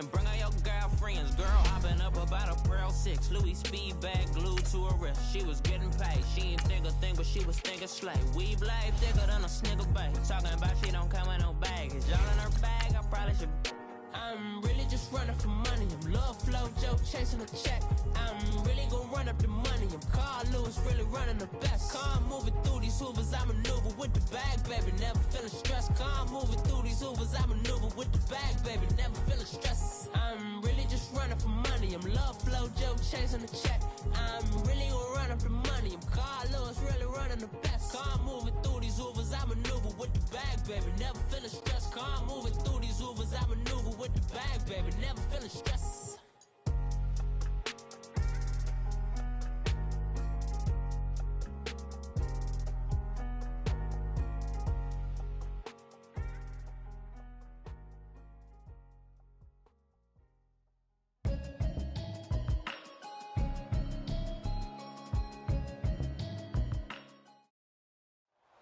And bring all your girlfriends. Girl hopping up about a Pearl 6. Louis speed bag glued to her wrist. She was getting paid. She ain't think a thing, but she was thinking slay. We blade thicker than a snigger bag. Talking about she don't come with no baggage. Y'all in her bag, I probably should. I'm really just running for money. I'm love flow, Joe chasing a check. I'm really gonna run up the money. I'm Carl Lewis, really running the best. Car moving through these hoovers, I maneuver with the bag, baby. Never feeling stressed. Car moving through these hoovers, I maneuver with the bag, baby. Never feeling stressed. I'm really just running for money. I'm love flow, Joe chasing a check. I'm really gonna run up the money. I'm Carl Lewis, really running the best. Car moving through these hoovers, I maneuver with the bag, baby. Never feeling stressed. Car moving through these hoovers, I maneuver with the bag, baby. Never feeling stressed.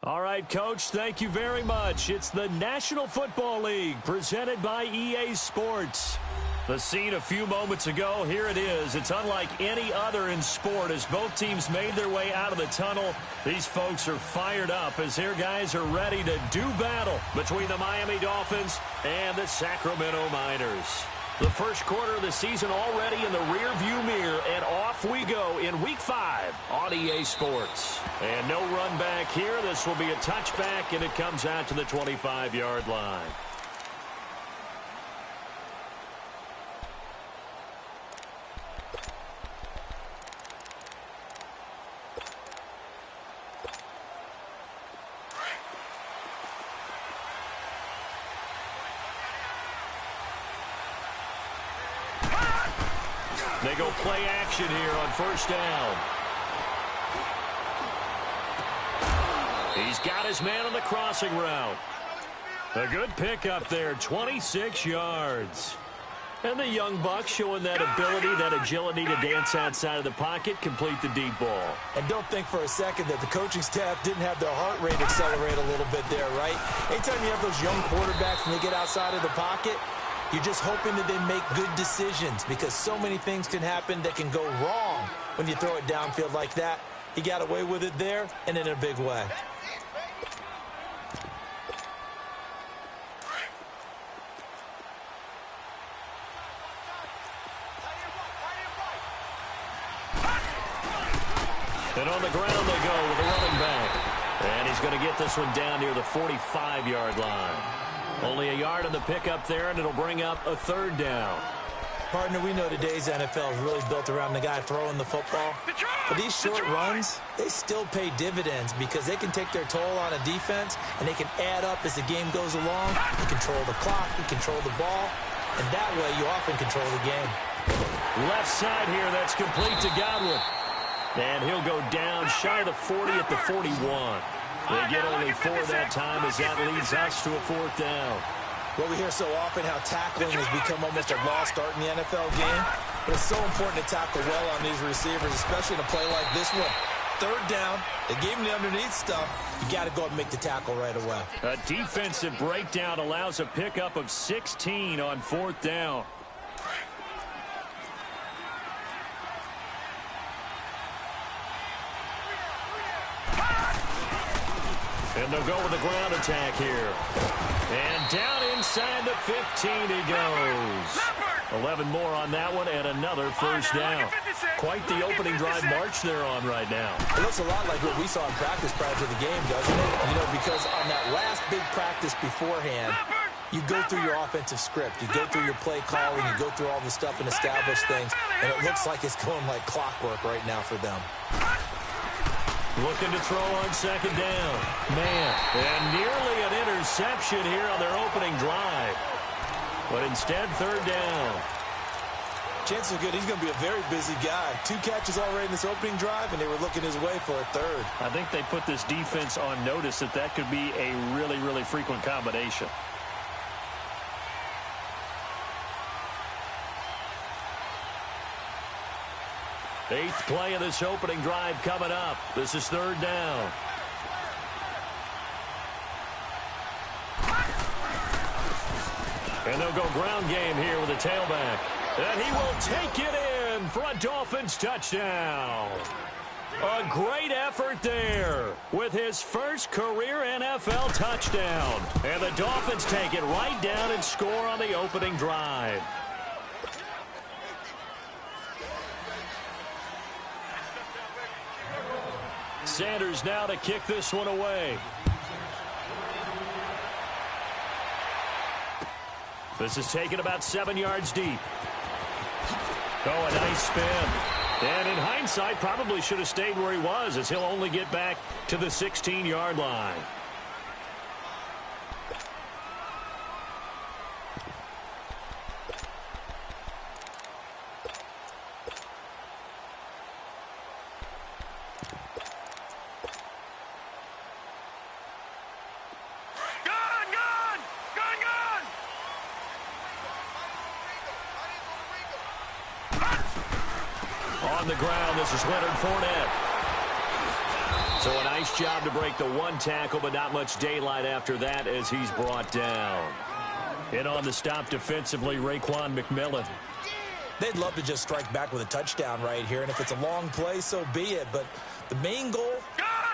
All right, Coach, thank you very much. It's the National Football League presented by EA Sports. The scene a few moments ago, here it is. It's unlike any other in sport as both teams made their way out of the tunnel. These folks are fired up as their guys are ready to do battle between the Miami Dolphins and the Sacramento Miners. The first quarter of the season already in the rearview mirror, and off we go in Week 5 on EA Sports. And no run back here. This will be a touchback, and it comes out to the 25-yard line. They go play action here on first down. He's got his man on the crossing route. A good pickup there, 26 yards. And the young buck showing that ability, that agility to dance outside of the pocket, complete the deep ball. And don't think for a second that the coaching staff didn't have their heart rate accelerate a little bit there, right? Anytime you have those young quarterbacks and they get outside of the pocket, you're just hoping that they make good decisions because so many things can happen that can go wrong when you throw it downfield like that. He got away with it there and in a big way. And on the ground they go with a running back. And he's going to get this one down near the 45-yard line. Only a yard on the pickup there, and it'll bring up a third down. Partner, we know today's NFL is really built around the guy throwing the football. But these short runs, they still pay dividends because they can take their toll on a defense, and they can add up as the game goes along. You control the clock, you control the ball, and that way you often control the game. Left side here, that's complete to Godwin. And he'll go down shy of the 40 at the 41. They get only 4 that time as that leads us to a fourth down. Well, we hear so often how tackling has become almost a lost art in the NFL game. But it's so important to tackle well on these receivers, especially in a play like this one. Third down, they gave him the underneath stuff. You got to go and make the tackle right away. A defensive breakdown allows a pickup of 16 on fourth down. And they'll go with the ground attack here. And down inside the 15 he goes. 11 more on that one and another first down. Quite the opening drive march they're on right now. It looks a lot like what we saw in practice prior to the game, doesn't it? You know, because on that last big practice beforehand, you go through your offensive script. You go through your play calling. You go through all the stuff and establish things. And it looks like it's going like clockwork right now for them. Looking to throw on second down. Man, and nearly an interception here on their opening drive. But instead, third down. Chances are good he's going to be a very busy guy. 2 catches already in this opening drive, and they were looking his way for a third. I think they put this defense on notice that that could be a really, really frequent combination. Eighth play of this opening drive coming up. This is third down. And they'll go ground game here with a tailback. And he will take it in for a Dolphins touchdown. A great effort there with his first career NFL touchdown. And the Dolphins take it right down and score on the opening drive. Sanders now to kick this one away. This is taken about 7 yards deep. Oh, a nice spin. And in hindsight, probably should have stayed where he was, as he'll only get back to the 16-yard line. On the ground, this is Leonard Fournette. So a nice job to break the one tackle, but not much daylight after that as he's brought down. And on the stop defensively, Raekwon McMillan. They'd love to just strike back with a touchdown right here, and if it's a long play, so be it. But the main goal,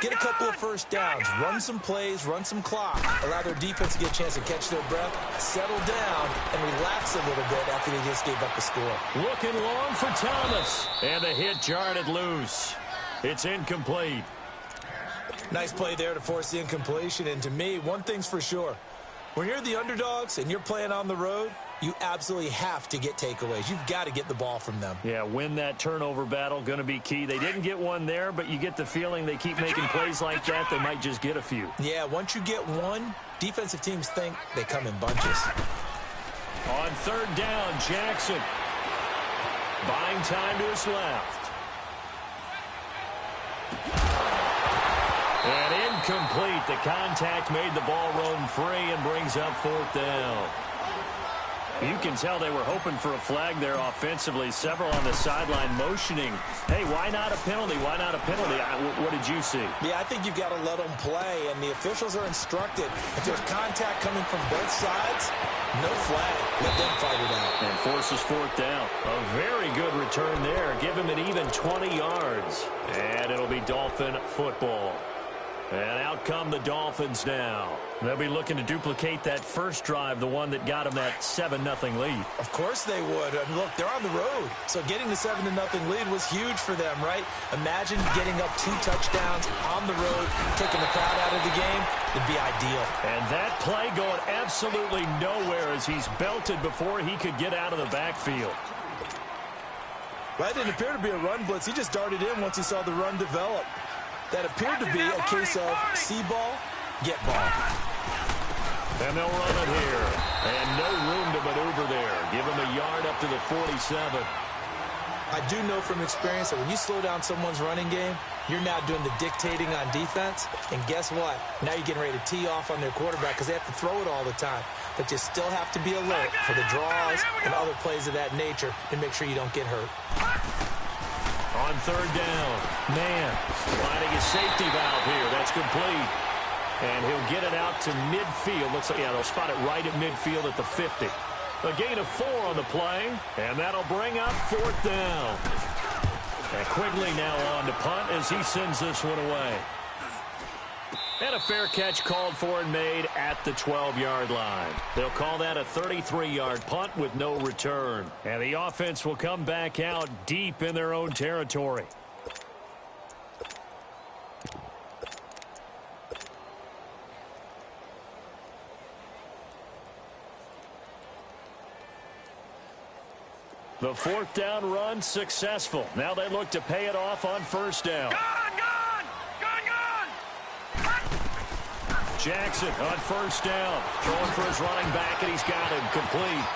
get a couple of first downs, run some plays, run some clock, allow their defense to get a chance to catch their breath, settle down, and relax a little bit after they just gave up a score. Looking long for Thomas, and the hit jarred it loose. It's incomplete. Nice play there to force the incompletion, and to me, one thing's for sure. When you're the underdogs and you're playing on the road, you absolutely have to get takeaways. You've got to get the ball from them. Yeah, win that turnover battle, going to be key. They didn't get one there, but you get the feeling they keep making plays like that, they might just get a few. Yeah, once you get one, defensive teams think they come in bunches. On third down, Jackson. Buying time to his left. And incomplete. The contact made the ball roam free and brings up fourth down. You can tell they were hoping for a flag there offensively. Several on the sideline motioning. Hey, why not a penalty? Why not a penalty? What did you see? Yeah, I think you've got to let them play, and the officials are instructed. If there's contact coming from both sides, no flag. Let them fight it out. And forces fourth down. A very good return there. Give him an even 20 yards. And it'll be Dolphin football. And out come the Dolphins now. They'll be looking to duplicate that first drive, the one that got them that 7-0 lead. Of course they would. I mean, look, they're on the road. So getting the 7-0 lead was huge for them, right? Imagine getting up 2 touchdowns on the road, taking the crowd out of the game. It'd be ideal. And that play going absolutely nowhere as he's belted before he could get out of the backfield. That didn't appear to be a run blitz. He just darted in once he saw the run develop. That appeared to be a case of see ball, get ball. And they'll run it here. And no room to maneuver there. Give him a yard up to the 47. I do know from experience that when you slow down someone's running game, you're now doing the dictating on defense. And guess what? Now you're getting ready to tee off on their quarterback because they have to throw it all the time. But you still have to be alert for the draws and other plays of that nature and make sure you don't get hurt. On third down, man, finding his safety valve here. That's complete. And he'll get it out to midfield. Looks like, yeah, they'll spot it right at midfield at the 50. A gain of 4 on the play, and that'll bring up fourth down. And Quigley now on to punt as he sends this one away. And a fair catch called for and made at the 12-yard line. They'll call that a 33-yard punt with no return. And the offense will come back out deep in their own territory. The fourth down run successful. Now they look to pay it off on first down. Jackson on first down. Throwing for his running back, and he's got him complete.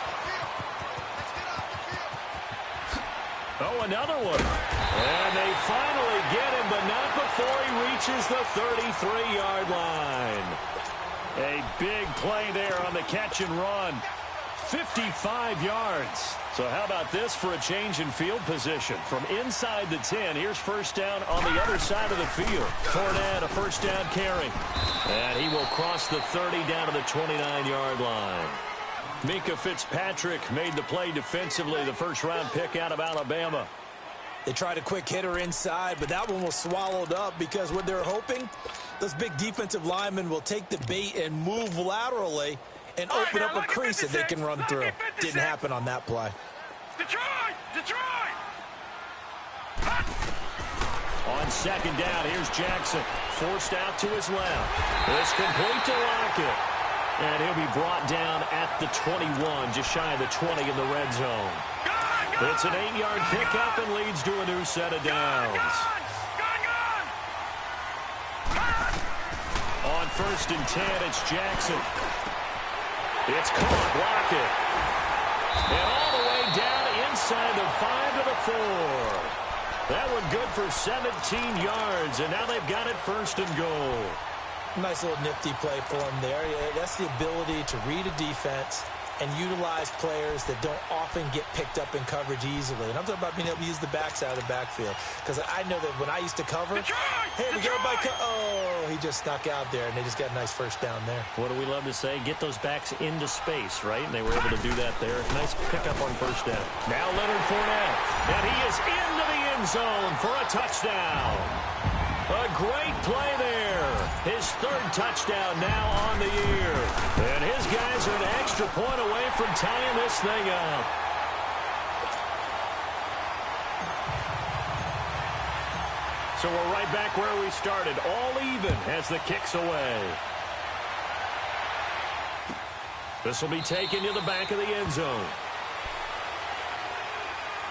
Oh, another one. And they finally get him, but not before he reaches the 33-yard line. A big play there on the catch and run. 55 yards. So how about this for a change in field position? From inside the 10, here's first down on the other side of the field. Fournette, a first down carry. And he will cross the 30 down to the 29-yard line. Mika Fitzpatrick made the play defensively, the first-round pick out of Alabama. They tried a quick hitter inside, but that one was swallowed up because what they're hoping, those big defensive linemen will take the bait and move laterally and open up a crease that they can run through. Didn't happen on that play. Detroit! Detroit! On second down, here's Jackson. Forced out to his left. It's complete to Lockett. And he'll be brought down at the 21, just shy of the 20 in the red zone. It's an 8-yard pickup and leads to a new set of downs. On first and 10, it's Jackson. It's caught, Lockett. And all the way down inside the 5 to the 4. That one good for 17 yards, and now they've got it first and goal. Nice little nifty play for him there. That's the ability to read a defense and utilize players that don't often get picked up in coverage easily. And I'm talking about being able to use the backside of the backfield. Because I know that when I used to cover, hey, we get everybody oh, he just snuck out there, and they just got a nice first down there. What do we love to say? Get those backs into space, right? And they were able to do that there. Nice pickup on first down. Now Leonard Fournette, and he is into the end zone for a touchdown. A great play there. His third touchdown now on the year. And his guys are an extra point away from tying this thing up. So we're right back where we started. All even as the kick's away. This will be taken to the back of the end zone.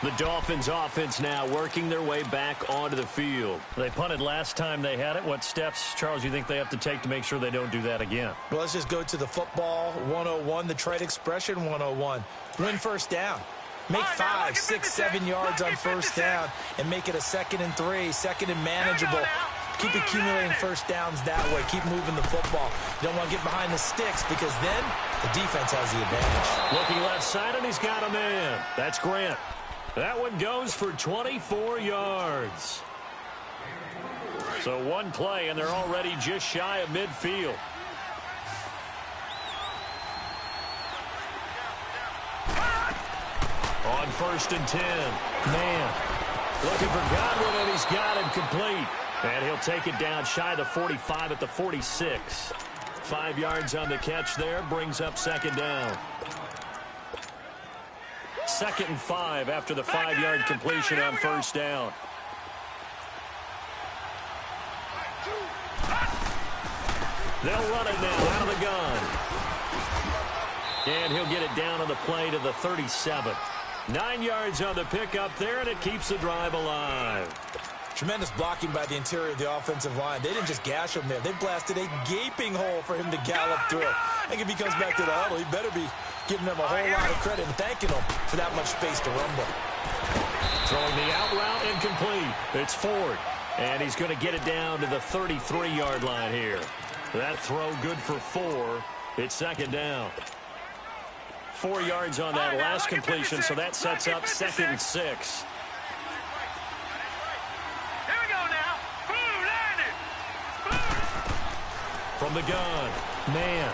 The Dolphins offense now working their way back onto the field. They punted last time they had it. What steps, Charles, you think they have to take to make sure they don't do that again? Well, let's just go to the football 101, the trade expression 101. Win first down. Make 5, 6, 7 yards on first down and make it a 2nd and 3, second and manageable. Keep accumulating first downs that way. Keep moving the football. You don't want to get behind the sticks because then the defense has the advantage. Looking left side, and he's got a man. That's Grant. That one goes for 24 yards. So one play, and they're already just shy of midfield. On first and 10, man. Looking for Godwin, and he's got him complete. And he'll take it down shy of the 45 at the 46. 5 yards on the catch there, brings up second down. 2nd and 5 after the 5-yard completion on first down. They'll run it now out of the gun. And he'll get it down on the play to the 37. 9 yards on the pickup there, and it keeps the drive alive. Tremendous blocking by the interior of the offensive line. They didn't just gash him there. They blasted a gaping hole for him to gallop through. I think if he comes back to the huddle, he better be giving them a whole lot of credit and thanking them for that much space to run with. Throwing the out route incomplete. It's Ford, and he's going to get it down to the 33-yard line here. That throw good for 4. It's second down. 4 yards on that last completion, so that sets up 2nd and 6. From the gun, man.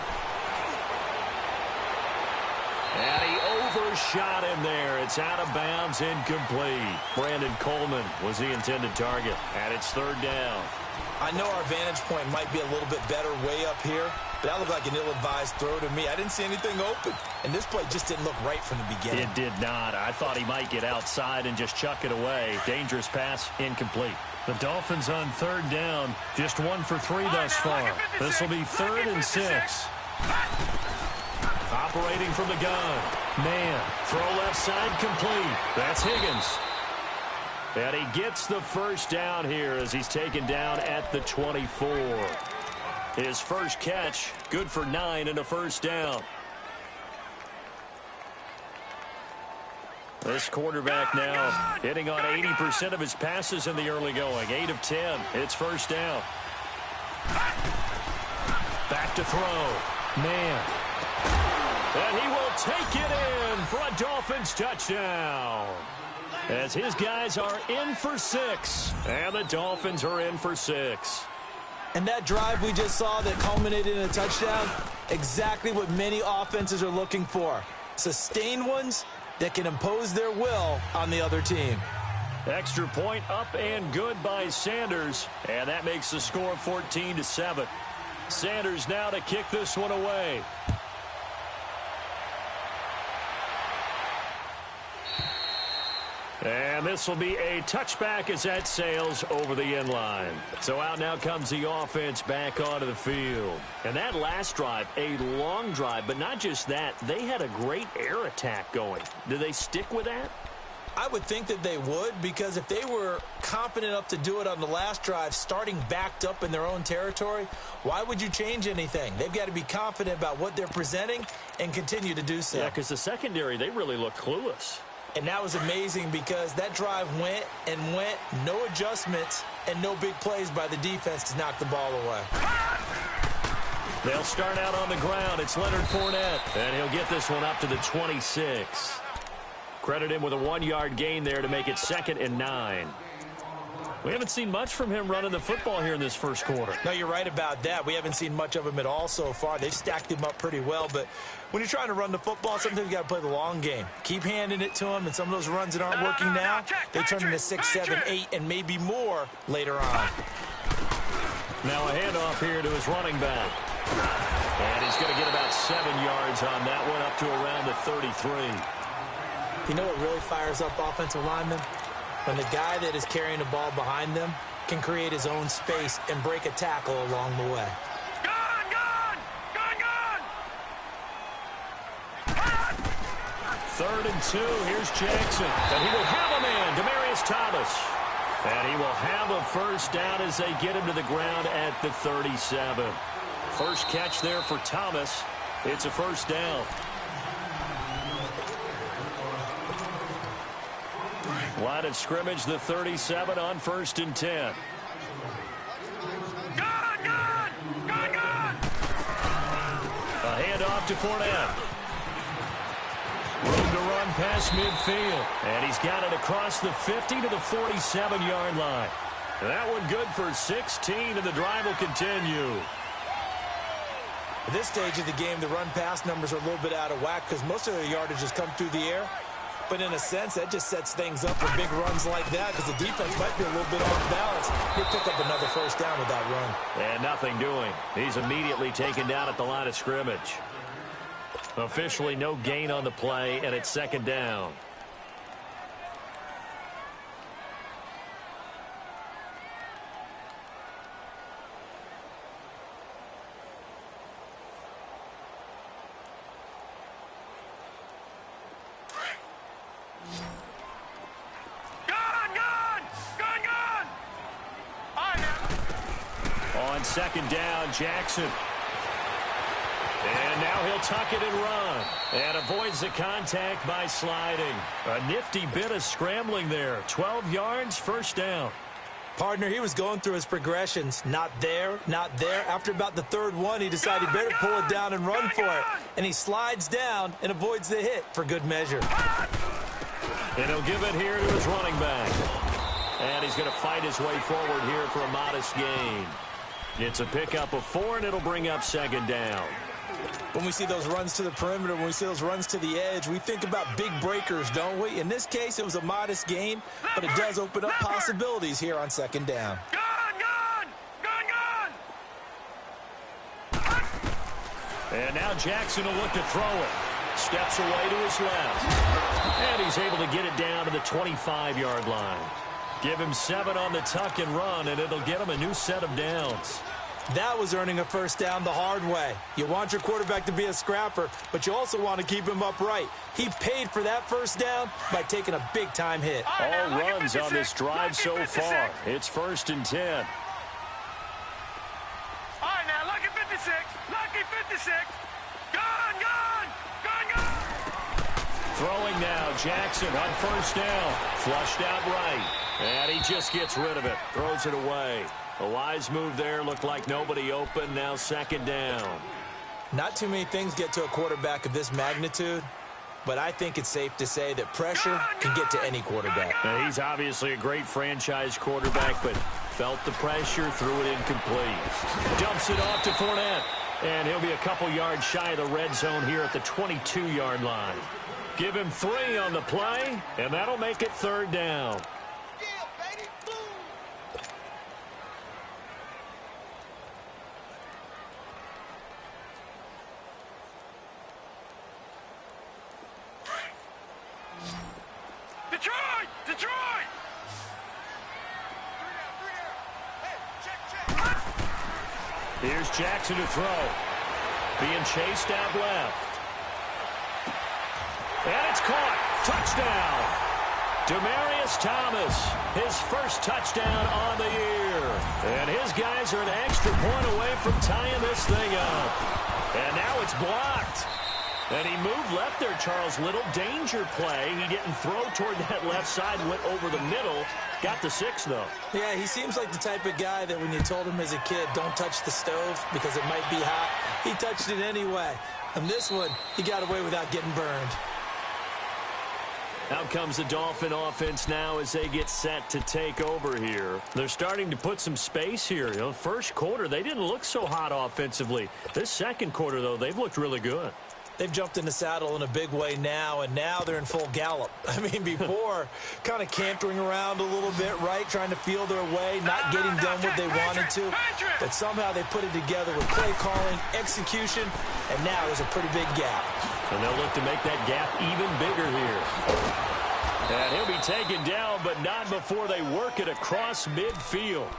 And he overshot him there. It's out of bounds, incomplete. Brandon Coleman was the intended target, and it's third down. I know our vantage point might be a little bit better way up here, but that looked like an ill-advised throw to me. I didn't see anything open, and this play just didn't look right from the beginning. It did not. I thought he might get outside and just chuck it away. Dangerous pass, incomplete. The Dolphins on third down, just 1 for 3 thus far. This will be 3rd and 6. Operating from the gun. Man, throw left side complete. That's Higgins. And he gets the first down here as he's taken down at the 24. His first catch, good for 9 and a first down. This quarterback now hitting on 80% of his passes in the early going. 8 of 10. It's first down. Back to throw. Man. And he will take it in for a Dolphins touchdown. As his guys are in for 6. And the Dolphins are in for 6. And that drive we just saw that culminated in a touchdown, exactly what many offenses are looking for. Sustained ones that can impose their will on the other team. Extra point up and good by Sanders, and that makes the score 14-7. Sanders now to kick this one away. And this will be a touchback as that sails over the end line. So out now comes the offense back onto the field. And that last drive, a long drive, but not just that. They had a great air attack going. Do they stick with that? I would think that they would, because if they were confident enough to do it on the last drive, starting backed up in their own territory, why would you change anything? They've got to be confident about what they're presenting and continue to do so. Yeah, because the secondary, they really look clueless. And that was amazing because that drive went and went, no adjustments, and no big plays by the defense to knock the ball away. They'll start out on the ground. It's Leonard Fournette, and he'll get this one up to the 26. Credit him with a 1-yard gain there to make it 2nd and 9. We haven't seen much from him running the football here in this first quarter. No, you're right about that. We haven't seen much of him at all so far. They've stacked him up pretty well, but when you're trying to run the football, sometimes you got to play the long game. Keep handing it to him, and some of those runs that aren't working now, they turn into 6, 7, 8, and maybe more later on. Now a handoff here to his running back. And he's going to get about 7 yards on that one, up to around the 33. You know what really fires up offensive linemen? When the guy that is carrying the ball behind them can create his own space and break a tackle along the way. Gone, gone, gone, gone. 3rd and 2. Here's Jackson. And he will have a man, Demaryius Thomas. And he will have a first down as they get him to the ground at the 37. First catch there for Thomas. It's a first down. Line of scrimmage, the 37 on 1st and 10. Gone, gone, gone, gone. A handoff to Fournette. Room to run past midfield. And he's got it across the 50 to the 47-yard line. And that one good for 16, and the drive will continue. At this stage of the game, the run-pass numbers are a little bit out of whack because most of their yardage has come through the air. But in a sense, that just sets things up for big runs like that because the defense might be a little bit off balance. He'll pick up another first down with that run. And nothing doing. He's immediately taken down at the line of scrimmage. Officially no gain on the play, and it's 2nd down. On 2nd down, Jackson. And now he'll tuck it and run. And avoids the contact by sliding. A nifty bit of scrambling there. 12 yards, first down. Partner, he was going through his progressions. Not there, not there. After about the 3rd one, he decided he better pull it down and run for it. And he slides down and avoids the hit for good measure. And he'll give it here to his running back. And he's going to fight his way forward here for a modest gain. It's a pickup of 4, and it'll bring up 2nd down. When we see those runs to the perimeter, when we see those runs to the edge, we think about big breakers, don't we? In this case, it was a modest gain, but it does open up possibilities here on 2nd down. Gone, gone, gone, gone. And now Jackson will look to throw it. Steps away to his left. And he's able to get it down to the 25-yard line. Give him 7 on the tuck and run, and it'll get him a new set of downs. That was earning a first down the hard way. You want your quarterback to be a scrapper, but you also want to keep him upright. He paid for that first down by taking a big-time hit. All runs on this drive so far. It's 1st and 10. All right, now, lucky 56. Lucky 56. Gone, gone, gone, gone. Throwing now, Jackson on first down. Flushed out right. And he just gets rid of it. Throws it away. A wise move there. Looked like nobody open. Now 2nd down. Not too many things get to a quarterback of this magnitude, but I think it's safe to say that pressure can get to any quarterback. Now, he's obviously a great franchise quarterback, but Felt the pressure, threw it incomplete. Dumps it off to Fournette. And he'll be a couple yards shy of the red zone here at the 22-yard line. Give him 3 on the play, and that'll make it 3rd down. Detroit! Detroit! Here's Jackson to throw. Being chased out left. And it's caught. Touchdown. Demaryius Thomas, his first touchdown on the year. And his guys are an extra point away from tying this thing up. And now it's blocked. And he moved left there, Charles. Little danger play. He didn't throw toward that left side, went over the middle. Got the 6, though. Yeah, he seems like the type of guy that when you told him as a kid, don't touch the stove because it might be hot, he touched it anyway. And this one, he got away without getting burned. Out comes the Dolphin offense now as they get set to take over here. They're starting to put some space here. You know, first quarter, they didn't look so hot offensively. This second quarter, though, they've looked really good. They've jumped in the saddle in a big way now, and now they're in full gallop. I mean, before, kind of cantering around a little bit, right, trying to feel their way, not getting done what they wanted to. But somehow they put it together with play calling, execution, and now there's a pretty big gap. And they'll look to make that gap even bigger here. And he'll be taken down, but not before they work it across midfield.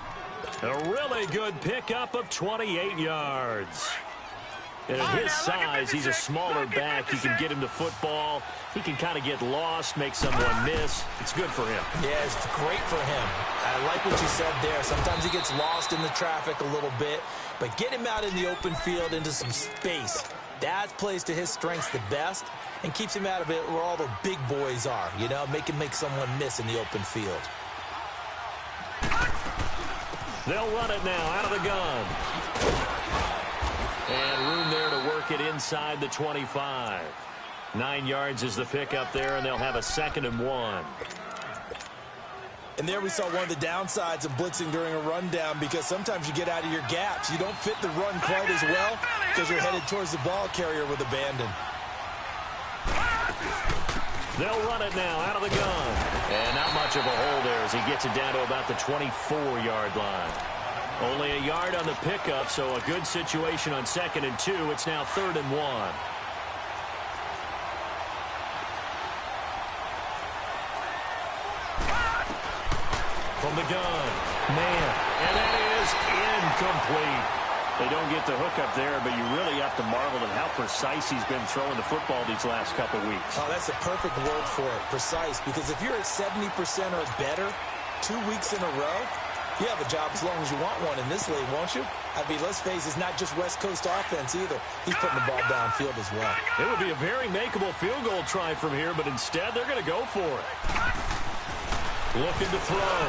A really good pickup of 28 yards. And at his size, he's a smaller back. You can get him to football. He can kind of get lost, make someone miss. It's good for him. Yeah, it's great for him. I like what you said there. Sometimes he gets lost in the traffic a little bit. But get him out in the open field into some space. That plays to his strengths the best and keeps him out of it where all the big boys are. You know, make someone miss in the open field. They'll run it now out of the gun. And room there to work it inside the 25. 9 yards is the pickup there, and they'll have a 2nd and 1. And there we saw one of the downsides of blitzing during a rundown because sometimes you get out of your gaps. You don't fit the run quite as well because you're headed towards the ball carrier with abandon. They'll run it now out of the gun. And not much of a hole there as he gets it down to about the 24-yard line. Only a yard on the pickup, so a good situation on 2nd and 2. It's now 3rd and 1. From the gun. Man, and that is incomplete. They don't get the hook up there, but you really have to marvel at how precise he's been throwing the football these last couple weeks. Oh, that's the perfect word for it, precise, because if you're at 70% or better 2 weeks in a row, you have a job as long as you want one in this league, won't you? I mean, let's face it, it's not just West Coast offense either. He's putting the ball downfield as well. It would be a very makeable field goal try from here, but instead they're going to go for it. Looking to throw.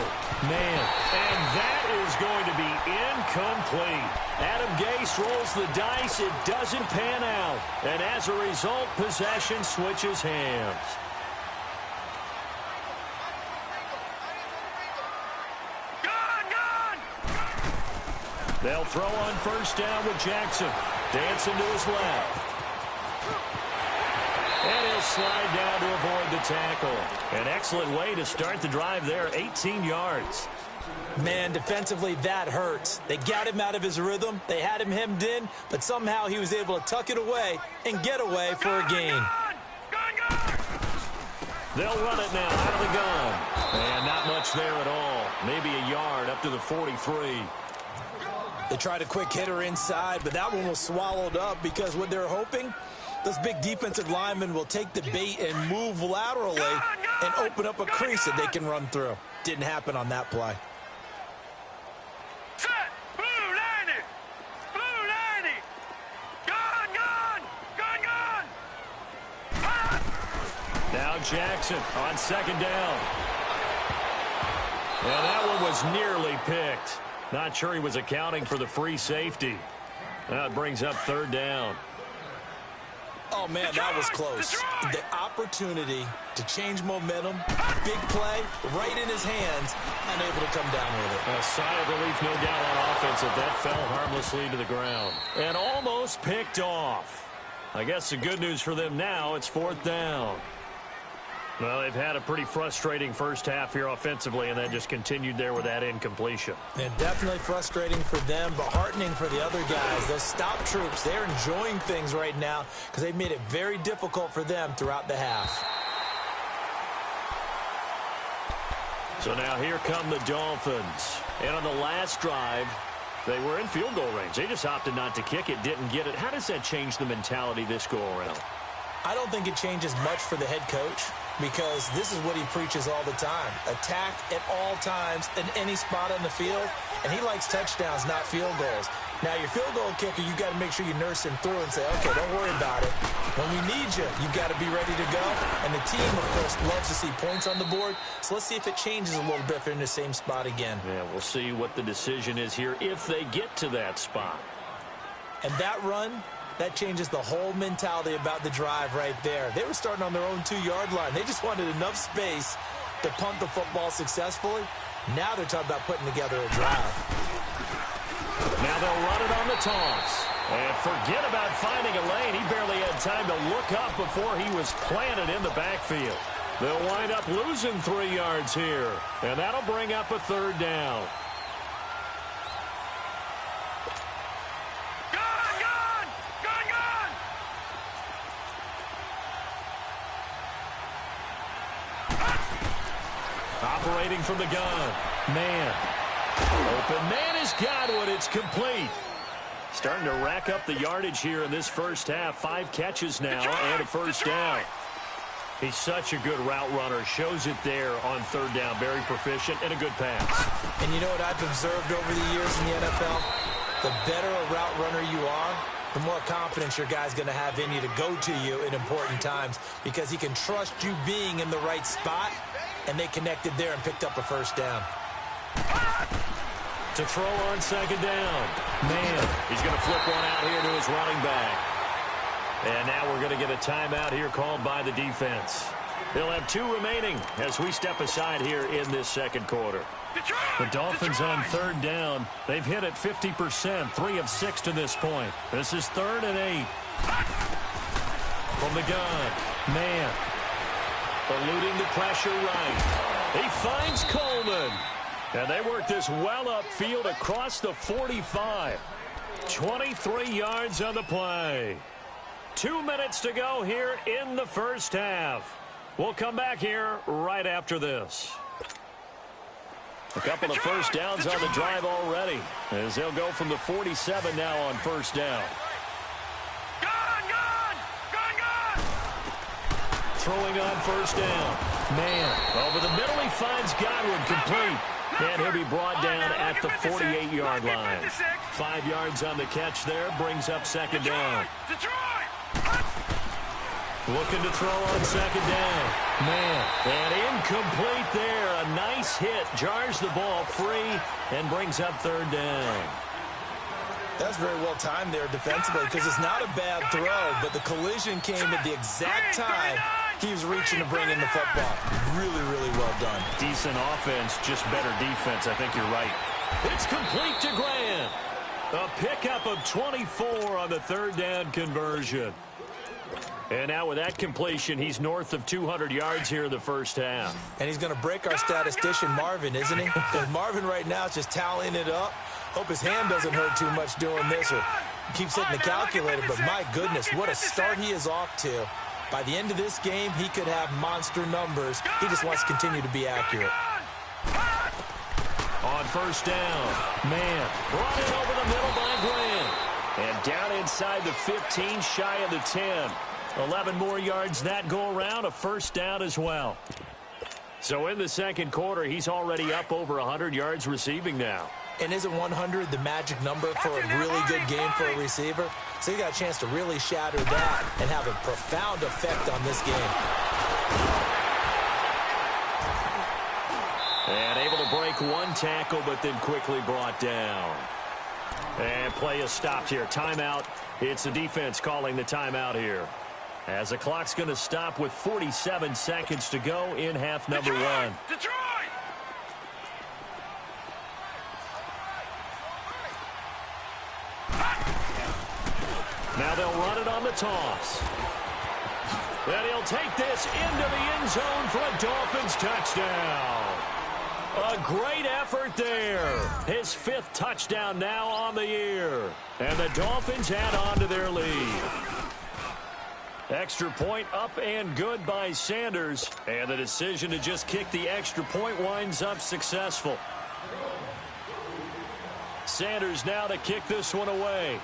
Man, and that is going to be incomplete. Adam Gase rolls the dice. It doesn't pan out. And as a result, possession switches hands. They'll throw on 1st down with Jackson. Dancing to his left. And he'll slide down to avoid the tackle. An excellent way to start the drive there, 18 yards. Man, defensively, that hurts. They got him out of his rhythm. They had him hemmed in, but somehow he was able to tuck it away and get away for a gain. They'll run it now out of the gun. And not much there at all. Maybe a yard up to the 43. They tried a quick hitter inside, but that one was swallowed up because what they're hoping, those big defensive linemen will take the bait and move laterally and open up a crease that they can run through. Didn't happen on that play. Set! Blue 90! Blue 90! Gun, gun! Gun, gun! Now Jackson on 2nd down. And that one was nearly picked. Not sure he was accounting for the free safety. That brings up 3rd down. Oh, man, that was close. The opportunity to change momentum, big play, right in his hands, unable to come down with it. A sigh of relief, no doubt, on offense if that fell harmlessly to the ground. And almost picked off. I guess the good news for them now, it's 4th down. Well, they've had a pretty frustrating first half here offensively, and then just continued there with that incompletion. And definitely frustrating for them, but heartening for the other guys. Those stop troops, they're enjoying things right now because they've made it very difficult for them throughout the half. So now here come the Dolphins. And on the last drive, they were in field goal range. They just opted not to kick it, didn't get it. How does that change the mentality this go around? I don't think it changes much for the head coach because this is what he preaches all the time. Attack at all times in any spot on the field, and he likes touchdowns, not field goals. Now, your field goal kicker, you got to make sure you nurse him through and say, okay, don't worry about it. When we need you, you've got to be ready to go. And the team, of course, loves to see points on the board. So let's see if it changes a little bit if they're in the same spot again. Yeah, we'll see what the decision is here if they get to that spot. And that run, that changes the whole mentality about the drive right there. They were starting on their own 2-yard line. They just wanted enough space to punt the football successfully. Now they're talking about putting together a drive. Now they'll run it on the toss. And forget about finding a lane. He barely had time to look up before he was planted in the backfield. They'll wind up losing 3 yards here. And that'll bring up a 3rd down. Operating from the gun. Man. Open man has got it. It's complete. Starting to rack up the yardage here in this first half. 5 catches now and a 1st down. He's such a good route runner. Shows it there on 3rd down. Very proficient and a good pass. And you know what I've observed over the years in the NFL? The better a route runner you are, the more confidence your guy's going to have in you to go to you in important times because he can trust you being in the right spot, and they connected there and picked up a 1st down. To throw on 2nd down. Man, he's going to flip one out here to his running back. And now we're going to get a timeout here called by the defense. They'll have 2 remaining as we step aside here in this 2nd quarter. The Dolphins on 3rd down. They've hit it 50%, 3 of 6 to this point. This is 3rd and 8. From the gun. Man. Eluding the pressure right. He finds Coleman. And they work this well upfield across the 45. 23 yards on the play. 2 minutes to go here in the first half. We'll come back here right after this. A couple of 1st downs on the drive already, as they'll go from the 47 now on 1st down. Throwing on 1st down. Man, over the middle he finds Godwin complete. And he'll be brought down at the 48-yard line. 5 yards on the catch there, brings up 2nd down. Looking to throw on 2nd down. Man, and incomplete there. A nice hit, jars the ball free, and brings up 3rd down. That's very well timed there defensively because it's not a bad throw, but the collision came at the exact time he was reaching to bring in the football. Really, really well done. Decent offense, just better defense. I think you're right. It's complete to Grant. A pickup of 24 on the 3rd down conversion. And now with that completion, he's north of 200 yards here in the first half. And he's going to break our statistician, Marvin, isn't he? Because Marvin right now is just tallying it up. Hope his hand doesn't hurt too much doing this or keeps hitting the calculator. But my goodness, what a start he is off to. By the end of this game, he could have monster numbers. He just wants to continue to be accurate. On 1st down, man, brought in over the middle by Grant. And down inside the 15, shy of the 10. 11 more yards that go around, a 1st down as well. So in the 2nd quarter, he's already up over 100 yards receiving now. And isn't 100 the magic number for a really good game for a receiver? So you got a chance to really shatter that and have a profound effect on this game. And able to break 1 tackle, but then quickly brought down. And play is stopped here. Timeout. It's the defense calling the timeout here. as the clock's going to stop with 47 seconds to go in half number one. Detroit! Now they'll run it on the toss. And he'll take this into the end zone for a Dolphins touchdown. A great effort there. His 5th touchdown now on the year. And the Dolphins add on to their lead. Extra point up and good by Sanders. And the decision to just kick the extra point winds up successful. Sanders now to kick this one away.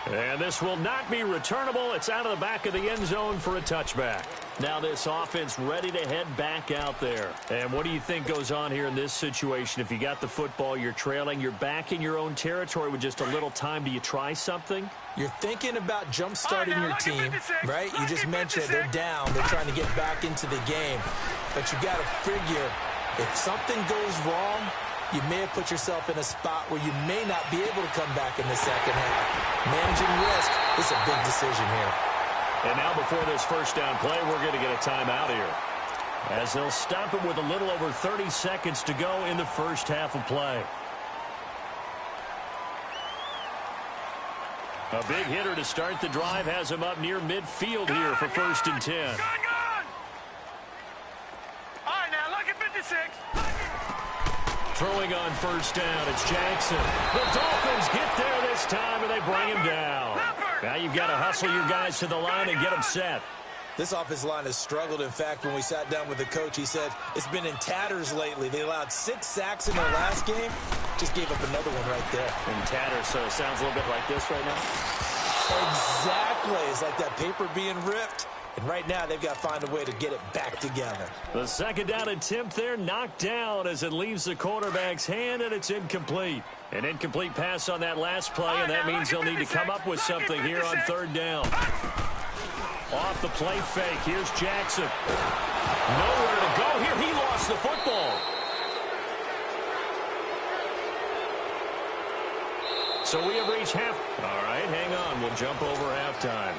And this will not be returnable. It's out of the back of the end zone for a touchback. Now this offense ready to head back out there. And what do you think goes on here in this situation? If you got the football, you're trailing, you're back in your own territory with just a little time. Do you try something? You're thinking about jump-starting your team, right? You just mentioned they're down. They're trying to get back into the game. But you got to figure, if something goes wrong, you may have put yourself in a spot where you may not be able to come back in the second half. Managing risk is a big decision here. And now before this first down play, we're going to get a timeout here, as they'll stop it with a little over 30 seconds to go in the first half of play. A big hitter to start the drive has him up near midfield here for 1st and 10. Gone! All right, now, look at 56. Throwing on first down, it's Jackson. The Dolphins get there this time, and they bring him down. Now you've got to hustle your guys to the line and get them set. This offensive line has struggled. In fact, when we sat down with the coach, he said it's been in tatters lately. They allowed 6 sacks in their last game. Just gave up another one right there. In tatters, so it sounds a little bit like this right now? Exactly. It's like that paper being ripped. And right now, they've got to find a way to get it back together. The second down attempt there knocked down as it leaves the quarterback's hand, and it's incomplete. An incomplete pass on that last play, and that means they'll need to come up with something here on 3rd down. Off the play fake, here's Jackson. Nowhere to go here. He lost the football. So we have reached half. All right, hang on. We'll jump over halftime.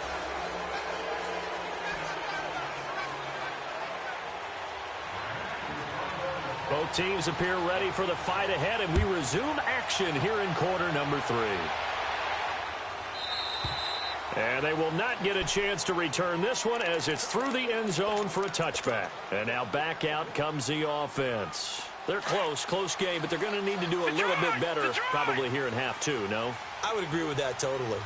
Both teams appear ready for the fight ahead, and we resume action here in quarter number 3. And they will not get a chance to return this one as it's through the end zone for a touchback. And now back out comes the offense. They're close game, but they're going to need to do a little bit better probably here in half 2, no? I would agree with that totally.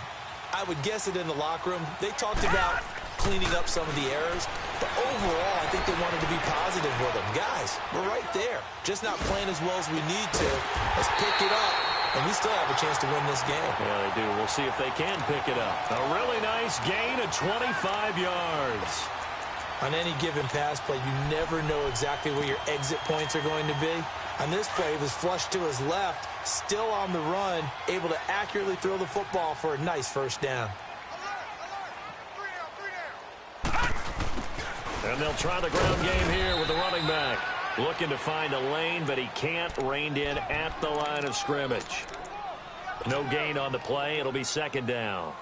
I would guess it in the locker room. They talked about cleaning up some of the errors, but overall, I think they wanted to be positive with them. Guys, we're right there. Just not playing as well as we need to. Let's pick it up, and we still have a chance to win this game. Yeah, they do. We'll see if they can pick it up. A really nice gain of 25 yards. On any given pass play, you never know exactly where your exit points are going to be. On this play, he was flushed to his left, still on the run, able to accurately throw the football for a nice first down. And they'll try the ground game here with the running back. Looking to find a lane, but he can't. Reined in at the line of scrimmage. No gain on the play. It'll be 2nd down.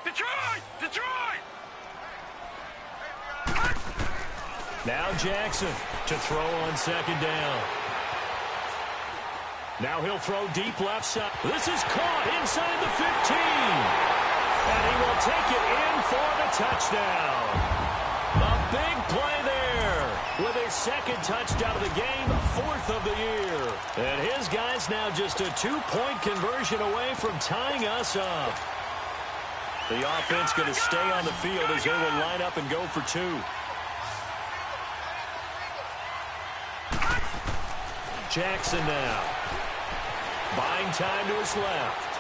Detroit! Now Jackson to throw on 2nd down. Now he'll throw deep left side. This is caught inside the 15. And he will take it in for the touchdown. A big play there with his 2nd touchdown of the game, 4th of the year. And his guys now just a 2-point conversion away from tying us up. The offense going to stay on the field as they will line up and go for 2. Jackson now. Buying time to his left.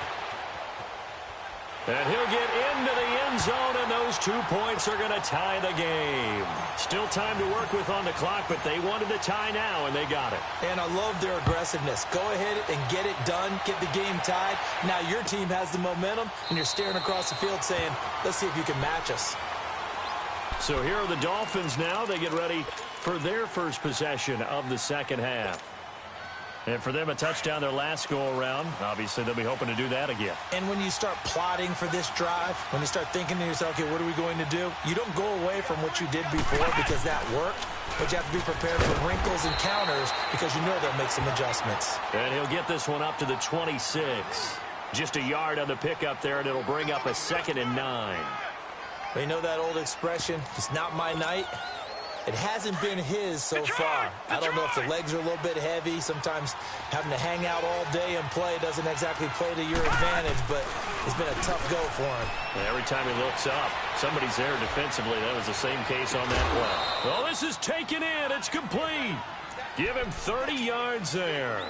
And he'll get into the end zone, and those 2 points are going to tie the game. Still time to work with on the clock, but they wanted the tie now, and they got it. And I love their aggressiveness. Go ahead and get it done, get the game tied. Now your team has the momentum, and you're staring across the field saying, let's see if you can match us. So here are the Dolphins now. They get ready for their first possession of the second half. And for them, a touchdown their last go-around. Obviously, they'll be hoping to do that again. And when you start plotting for this drive, when you start thinking to yourself, okay, what are we going to do? You don't go away from what you did before because that worked, but you have to be prepared for wrinkles and counters because you know they'll make some adjustments. And he'll get this one up to the 26. Just a yard on the pickup there, and it'll bring up a 2nd and 9. You know that old expression, it's not my night? It hasn't been his so far. I don't know if the legs are a little bit heavy. Sometimes having to hang out all day and play doesn't exactly play to your advantage, but it's been a tough go for him. And every time he looks up, somebody's there defensively. That was the same case on that play. Well, this is taken in. It's complete. Give him 30 yards there.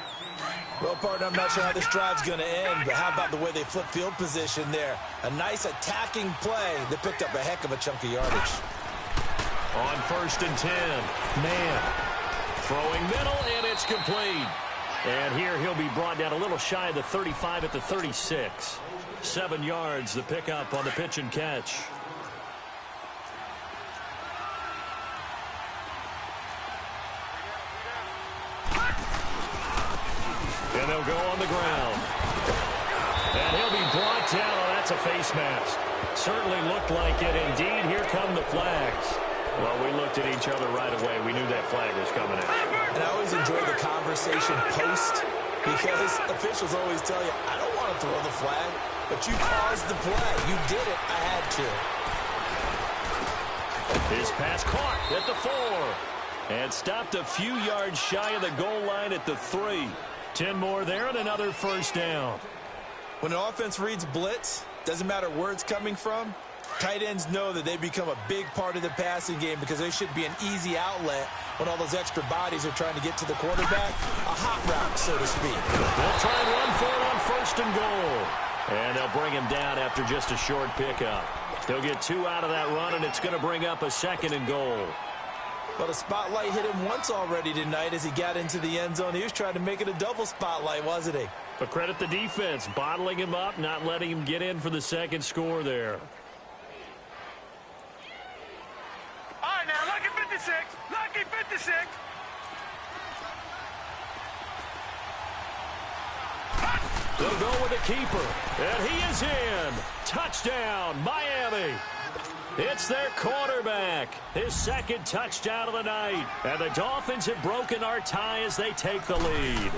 Well, partner, I'm not sure how this drive's going to end, but how about the way they flip field position there? A nice attacking play that picked up a heck of a chunk of yardage. On 1st and 10, man. Throwing middle, and it's complete. And here he'll be brought down a little shy of the 35 at the 36. 7 yards, the pickup on the pitch and catch. And they'll go on the ground. And he'll be brought down. Oh, that's a face mask. Certainly looked like it. Indeed, here come the flags. Well, we looked at each other right away. We knew that flag was coming out. And I always enjoy the conversation post because officials always tell you, I don't want to throw the flag, but you caused the play. You did it. I had to. His pass caught at the 4. And stopped a few yards shy of the goal line at the 3. 10 more there and another first down. When an offense reads blitz, doesn't matter where it's coming from, tight ends know that they become a big part of the passing game because they should be an easy outlet when all those extra bodies are trying to get to the quarterback. A hot route, so to speak. They'll try and run for it on 1st and goal. And they'll bring him down after just a short pickup. They'll get 2 out of that run, and it's going to bring up a 2nd and goal. Well, the spotlight hit him once already tonight as he got into the end zone. He was trying to make it a double spotlight, wasn't he? But credit the defense, bottling him up, not letting him get in for the second score there. All right, now, lucky 56. Lucky 56. They'll go with the keeper. And he is in. Touchdown, Miami. It's their quarterback. His 2nd touchdown of the night. And the Dolphins have broken our tie as they take the lead.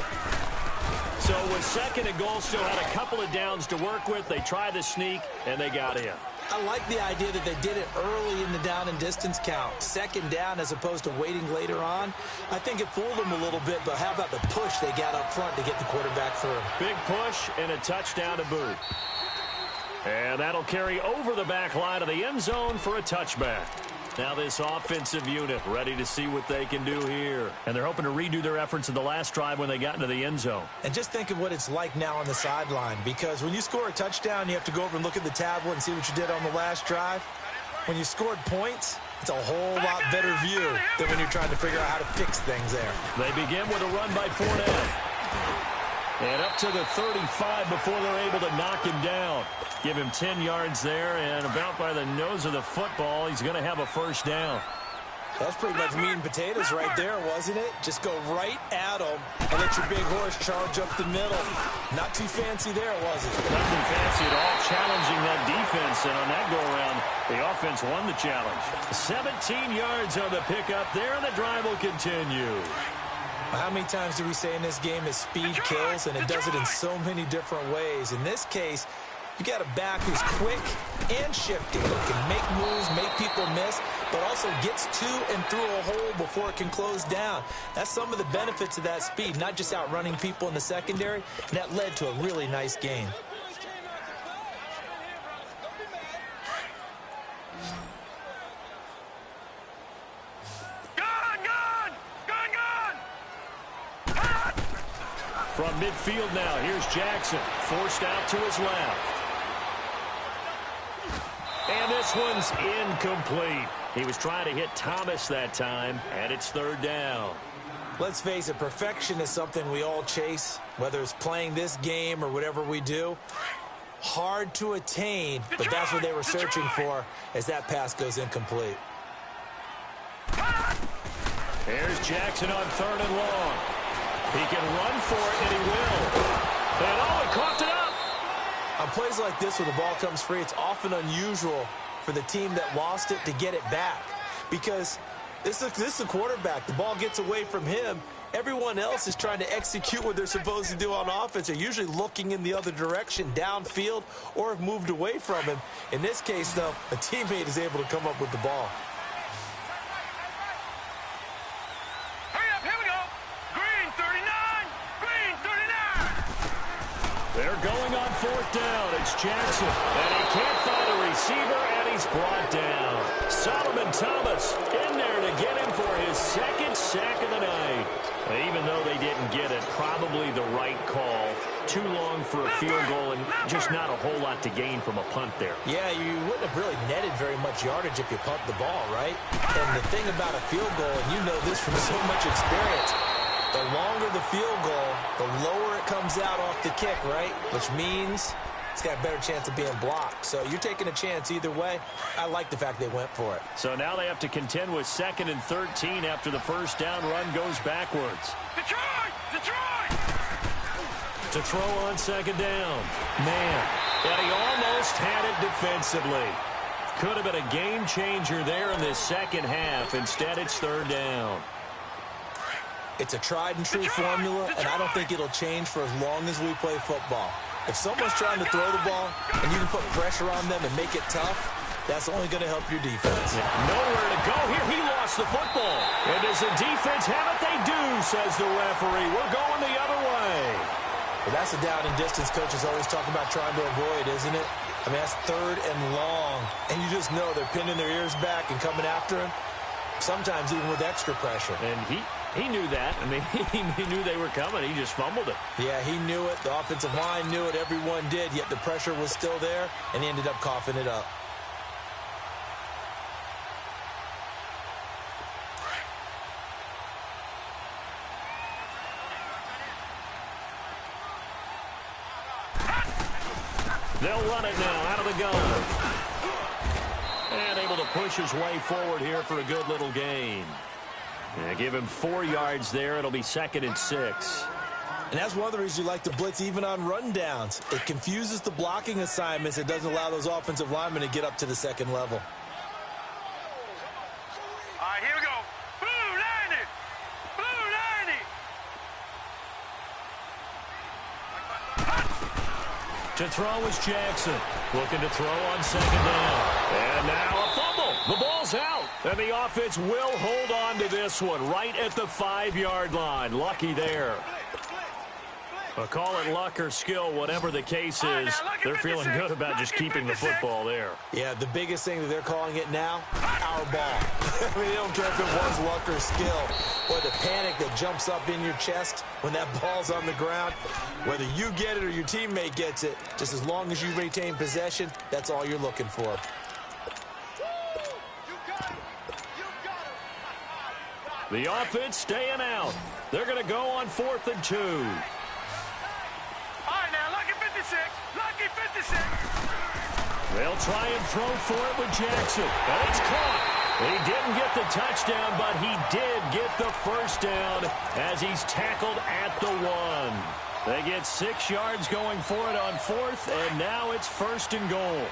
So with 2nd and goal, still had a couple of downs to work with. They tried to sneak, and they got in. I like the idea that they did it early in the down and distance count. 2nd down as opposed to waiting later on. I think it fooled them a little bit, but how about the push they got up front to get the quarterback through? Big push and a touchdown to boot. And that'll carry over the back line of the end zone for a touchback. Now this offensive unit ready to see what they can do here. And they're hoping to redo their efforts in the last drive when they got into the end zone. And just think of what it's like now on the sideline, because when you score a touchdown, you have to go over and look at the tablet and see what you did on the last drive. When you scored points, it's a whole lot better view than when you're trying to figure out how to fix things there. They begin with a run by Fournette. And up to the 35 before they're able to knock him down. Give him 10 yards there, and about by the nose of the football, he's going to have a first down. That's pretty much meat and potatoes right there, wasn't it? Just go right at him and let your big horse charge up the middle. Not too fancy there, was it? Nothing fancy at all, challenging that defense, and on that go-around, the offense won the challenge. 17 yards on the pickup there, and the drive will continue. How many times do we say in this game that speed kills, and it does it in so many different ways? In this case, you got a back who's quick and shifty, who can make moves, make people miss, but also gets to and through a hole before it can close down. That's some of the benefits of that speed, not just outrunning people in the secondary, and that led to a really nice gain. From midfield now, here's Jackson, forced out to his left. And this one's incomplete. He was trying to hit Thomas that time, and it's 3rd down. Let's face it, perfection is something we all chase, whether it's playing this game or whatever we do. Hard to attain, but that's what they were searching for as that pass goes incomplete. Here's Jackson on 3rd and long. He can run for it, and he will. And he coughed it up. On plays like this where the ball comes free, it's often unusual for the team that lost it to get it back. Because this is the quarterback. The ball gets away from him. Everyone else is trying to execute what they're supposed to do on offense. They're usually looking in the other direction, downfield, or have moved away from him. In this case, though, a teammate is able to come up with the ball. Hurry up, here we go. Green 39, green 39. They're going on 4th down. It's Jackson. And he can't find a receiver, and he's brought down. Solomon Thomas in there to get him for his 2nd sack of the night. Even though they didn't get it, probably the right call. Too long for a field goal and just not a whole lot to gain from a punt there. Yeah, you wouldn't have really netted very much yardage if you punt the ball, right? And the thing about a field goal, and you know this from so much experience, the longer the field goal, the lower it comes out off the kick, right? Which means it's got a better chance of being blocked. So you're taking a chance either way. I like the fact they went for it. So now they have to contend with 2nd and 13 after the first down run goes backwards. Detroit! Detroit! To throw on 2nd down. Man, and he almost had it defensively. Could have been a game changer there in this second half. Instead, it's 3rd down. It's a tried and true formula, and I don't think it'll change for as long as we play football. If someone's trying to throw the ball and you can put pressure on them and make it tough, that's only going to help your defense. Nowhere to go here. He lost the football. And does the defense have it? They do, says the referee. We're going the other way. Well, that's a down and distance coaches always talk about trying to avoid, isn't it? I mean, that's 3rd and long. And you just know they're pinning their ears back and coming after him, sometimes even with extra pressure. And he knew that. I mean, he knew they were coming. He just fumbled it. Yeah, he knew it. The offensive line knew it. Everyone did, yet the pressure was still there, and he ended up coughing it up. They'll run it now out of the gun. And able to push his way forward here for a good little gain. Yeah, give him 4 yards there. It'll be 2nd and 6. And that's one of the reasons you like to blitz even on rundowns. It confuses the blocking assignments. It doesn't allow those offensive linemen to get up to the 2nd level. All right, here we go. Blue 90! Blue 90! To throw is Jackson. Looking to throw on 2nd down. And now a fumble. The ball's out. And the offense will hold on to this one right at the 5-yard line. Lucky there. But call it luck or skill, whatever the case is, they're feeling good about just keeping the football there. Yeah, the biggest thing that they're calling it now, our ball. I mean, they don't care if it was luck or skill. Or the panic that jumps up in your chest when that ball's on the ground. Whether you get it or your teammate gets it, just as long as you retain possession, that's all you're looking for. The offense staying out. They're going to go on 4th and 2. All right, now, lucky 56. Lucky 56. They'll try and throw for it with Jackson. And it's caught. He didn't get the touchdown, but he did get the first down as he's tackled at the 1. They get 6 yards going for it on 4th, and now it's 1st and goal.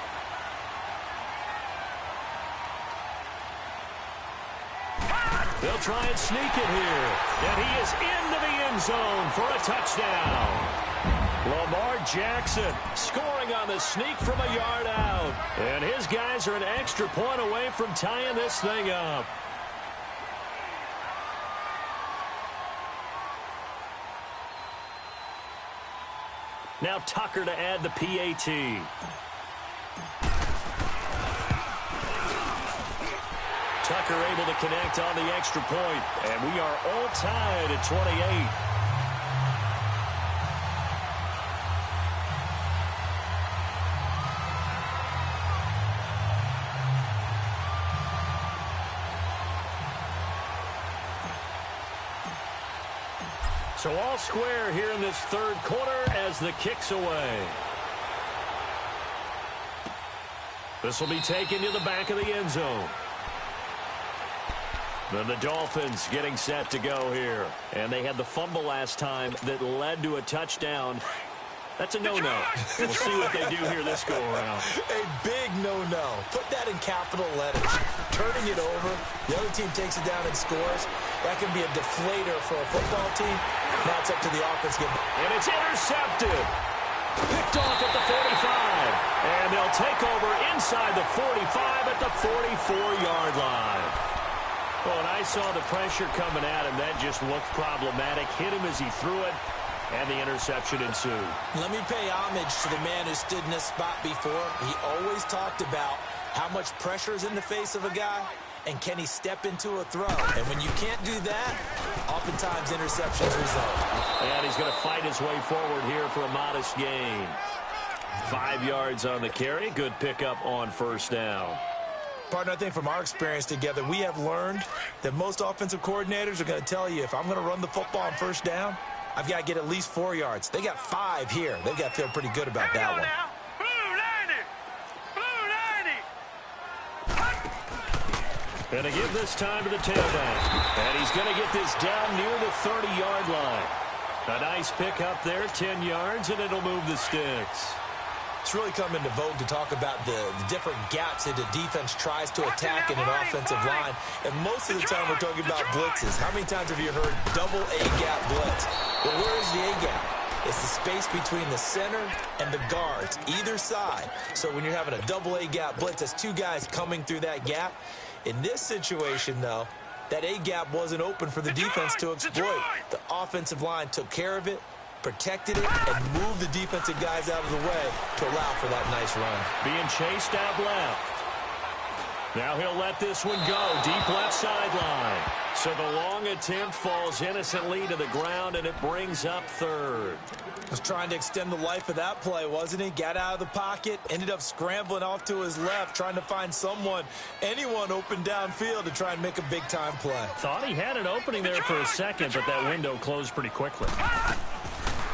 They'll try and sneak it here. And he is into the end zone for a touchdown. Lamar Jackson scoring on the sneak from a yard out. And his guys are an extra point away from tying this thing up. Now Tucker to add the PAT. Tucker able to connect on the extra point. And we are all tied at 28. So all square here in this 3rd quarter as the kick's away. This will be taken to the back of the end zone. Then the Dolphins getting set to go here. And they had the fumble last time that led to a touchdown. That's a no-no. We'll see what they do here this go-around. A big no-no. Put that in capital letters. Turning it over, the other team takes it down and scores. That can be a deflator for a football team. Now it's up to the offense. And it's intercepted. Picked off at the 45. And they'll take over inside the 45 at the 44-yard line. Well, when I saw the pressure coming at him, that just looked problematic. Hit him as he threw it. And the interception ensued. Let me pay homage to the man who stood in this spot before. He always talked about how much pressure is in the face of a guy, and can he step into a throw. And when you can't do that, oftentimes interceptions result. And he's going to fight his way forward here for a modest gain. 5 yards on the carry. Good pickup on first down. Partner, I think from our experience together, we have learned that most offensive coordinators are going to tell you, if I'm going to run the football on first down, I've got to get at least 4 yards. They got 5 here. They've got to feel pretty good about that one. Going to give this time to the tailback. And he's going to get this down near the 30-yard line. A nice pick up there, 10 yards, and it'll move the sticks. It's really come into vogue to talk about the different gaps that the defense tries to attack in an offensive line. And most of the time we're talking about blitzes. How many times have you heard double A-gap blitz? Well, where is the A-gap? It's the space between the center and the guards, either side. So when you're having a double A-gap blitz, that's 2 guys coming through that gap. In this situation, though, that A-gap wasn't open for the defense to exploit. The offensive line took care of it, protected it, and moved the defensive guys out of the way to allow for that nice run. Being chased out left. Now he'll let this one go. Deep left sideline. So the long attempt falls innocently to the ground, and it brings up third. Was trying to extend the life of that play, wasn't he? Got out of the pocket, ended up scrambling off to his left, trying to find anyone open downfield to try and make a big-time play. Thought he had an opening there for a second, but that window closed pretty quickly.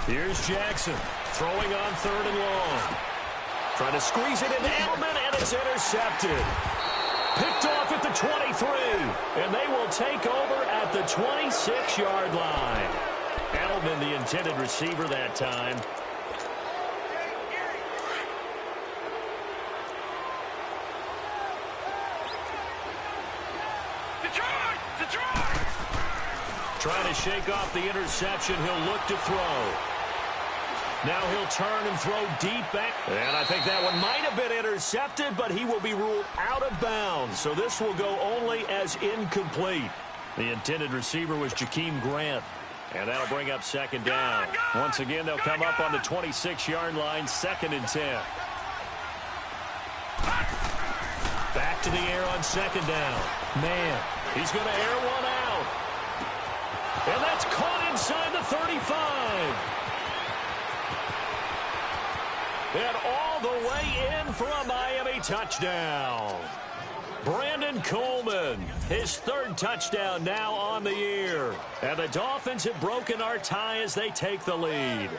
Here's Jackson, throwing on third and long. Trying to squeeze it into Edelman, and it's intercepted. Picked off at the 23, and they will take over at the 26-yard line. Edelman, the intended receiver that time. Trying to shake off the interception. He'll look to throw. Now he'll turn and throw deep back. And I think that one might have been intercepted, but he will be ruled out of bounds. So this will go only as incomplete. The intended receiver was Jakeem Grant. And that'll bring up second down. Once again, they'll come up on the 26-yard line, 2nd and 10. Back to the air on second down. Man, he's going to air one out. And that's caught inside the 35. And all the way in for a Miami touchdown. Brandon Coleman, his 3rd touchdown now on the year. And the Dolphins have broken our tie as they take the lead.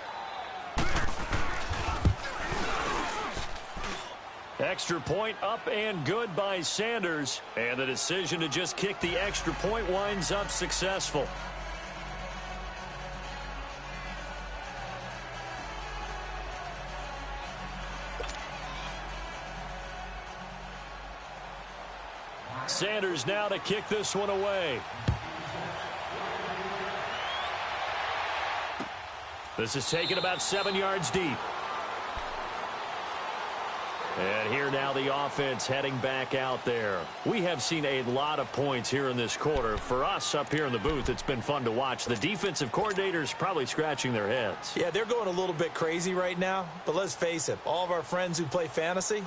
Extra point up and good by Sanders. And the decision to just kick the extra point winds up successful. Sanders now to kick this one away. This is taken about 7 yards deep. And here now the offense heading back out there. We have seen a lot of points here in this quarter. For us up here in the booth, it's been fun to watch. The defensive coordinators probably scratching their heads. Yeah, they're going a little bit crazy right now. But let's face it, all of our friends who play fantasy,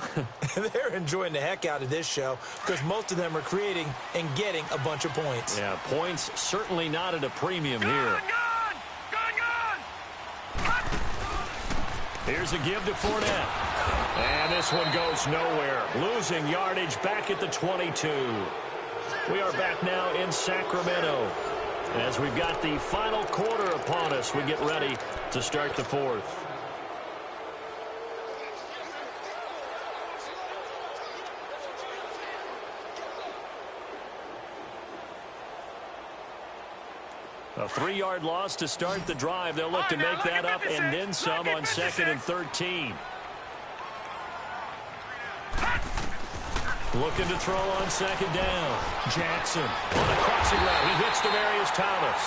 they're enjoying the heck out of this show because most of them are creating and getting a bunch of points. Yeah, points certainly not at a premium here. Here's a give to Fournette. And this one goes nowhere. Losing yardage back at the 22. We are back now in Sacramento. As we've got the final quarter upon us, we get ready to start the 4th. A 3-yard loss to start the drive. They'll look to make that up and then some on 2nd and 13. Looking to throw on 2nd down. Jackson on a crossing route. He hits Demaryius Thomas.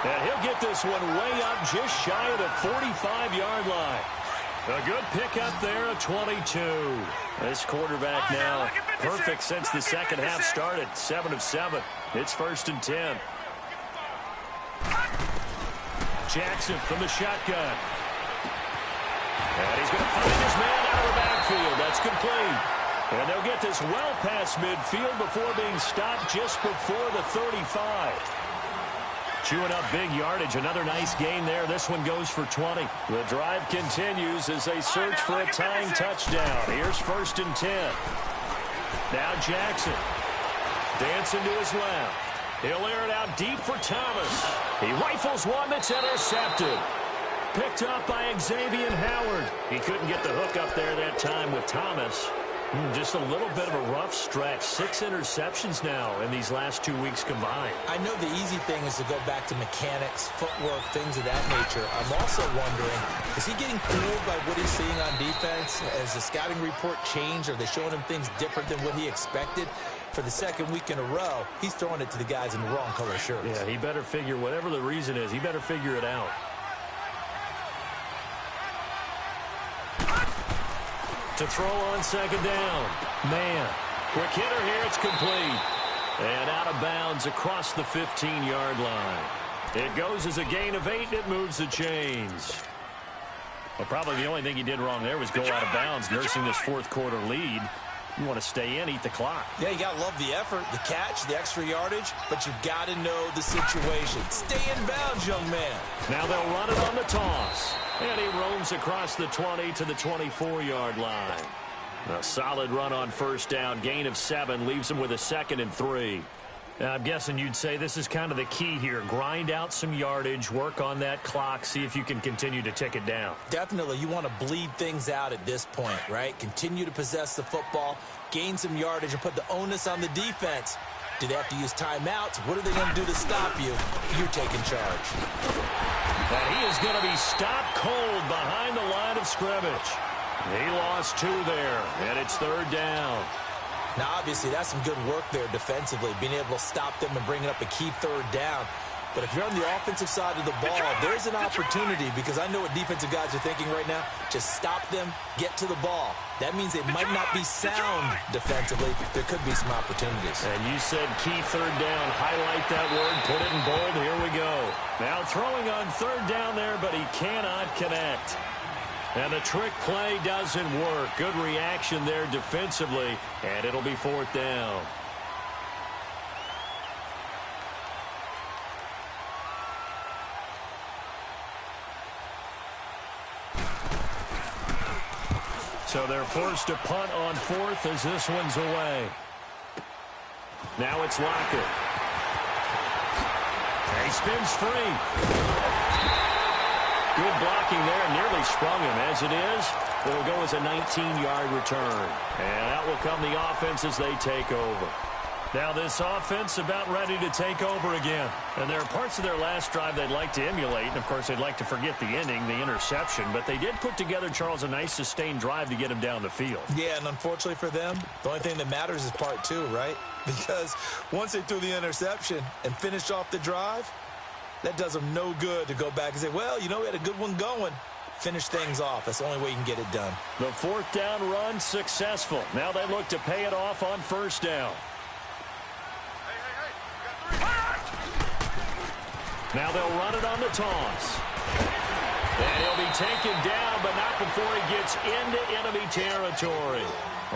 And he'll get this one way up just shy of the 45-yard line. A good pickup there, a 22. This quarterback now perfect since the second half started. 7 of 7. It's 1st and 10. Jackson from the shotgun. And he's going to find his man out of the backfield. That's complete. And they'll get this well past midfield before being stopped just before the 35. Chewing up big yardage. Another nice gain there. This one goes for 20. The drive continues as they search for a tying touchdown. Here's 1st and 10. Now Jackson. Dancing to his left. He'll air it out deep for Thomas. He rifles one that's intercepted. Picked up by Xavier Howard. He couldn't get the hook up there that time with Thomas. Just a little bit of a rough stretch. 6 interceptions now in these last 2 weeks combined. I know the easy thing is to go back to mechanics, footwork, things of that nature. I'm also wondering, is he getting fooled by what he's seeing on defense? Has the scouting report changed? Are they showing him things different than what he expected? For the 2nd week in a row, he's throwing it to the guys in the wrong color shirts. Yeah, he better figure, whatever the reason is, he better figure it out. To throw on 2nd down. Man, quick hitter here, it's complete. And out of bounds across the 15-yard line. It goes as a gain of 8, and it moves the chains. Well, probably the only thing he did wrong there was go out of bounds, nursing this 4th quarter lead. You want to stay in, eat the clock. Yeah, you got to love the effort, the catch, the extra yardage, but you got to know the situation. Stay in bounds, young man. Now they'll run it on the toss. And he roams across the 20 to the 24-yard line. A solid run on 1st down. Gain of 7 leaves him with a 2nd and 3. I'm guessing you'd say this is kind of the key here. Grind out some yardage, work on that clock, see if you can continue to tick it down. Definitely. You want to bleed things out at this point, right? Continue to possess the football, gain some yardage, and put the onus on the defense. Do they have to use timeouts? What are they going to do to stop you? You're taking charge. And he is going to be stopped cold behind the line of scrimmage. He lost 2 there, and it's 3rd down. Now, obviously, that's some good work there defensively, being able to stop them and bringing up a key 3rd down. But if you're on the offensive side of the ball, there's an opportunity, because I know what defensive guys are thinking right now. Just stop them, get to the ball. That means they might not be sound defensively. There could be some opportunities. And you said key 3rd down. Highlight that word, put it in bold. Here we go. Now throwing on 3rd down there, but he cannot connect. And the trick play doesn't work. Good reaction there defensively, and it'll be 4th down. So they're forced to punt on 4th as this one's away. Now it's Lockett. And he spins free. Good blocking there, nearly sprung him. As it is, it'll go as a 19-yard return. And that will come the offense as they take over. Now this offense about ready to take over again. And there are parts of their last drive they'd like to emulate. And, of course, they'd like to forget the ending, the interception. But they did put together, Charles, a nice sustained drive to get him down the field. Yeah, and unfortunately for them, the only thing that matters is part 2, right? Because once they threw the interception and finished off the drive, that does them no good to go back and say, well, you know, we had a good one going. Finish things off. That's the only way you can get it done. The 4th down run successful. Now they look to pay it off on 1st down. Now they'll run it on the toss. And he'll be taken down, but not before he gets into enemy territory.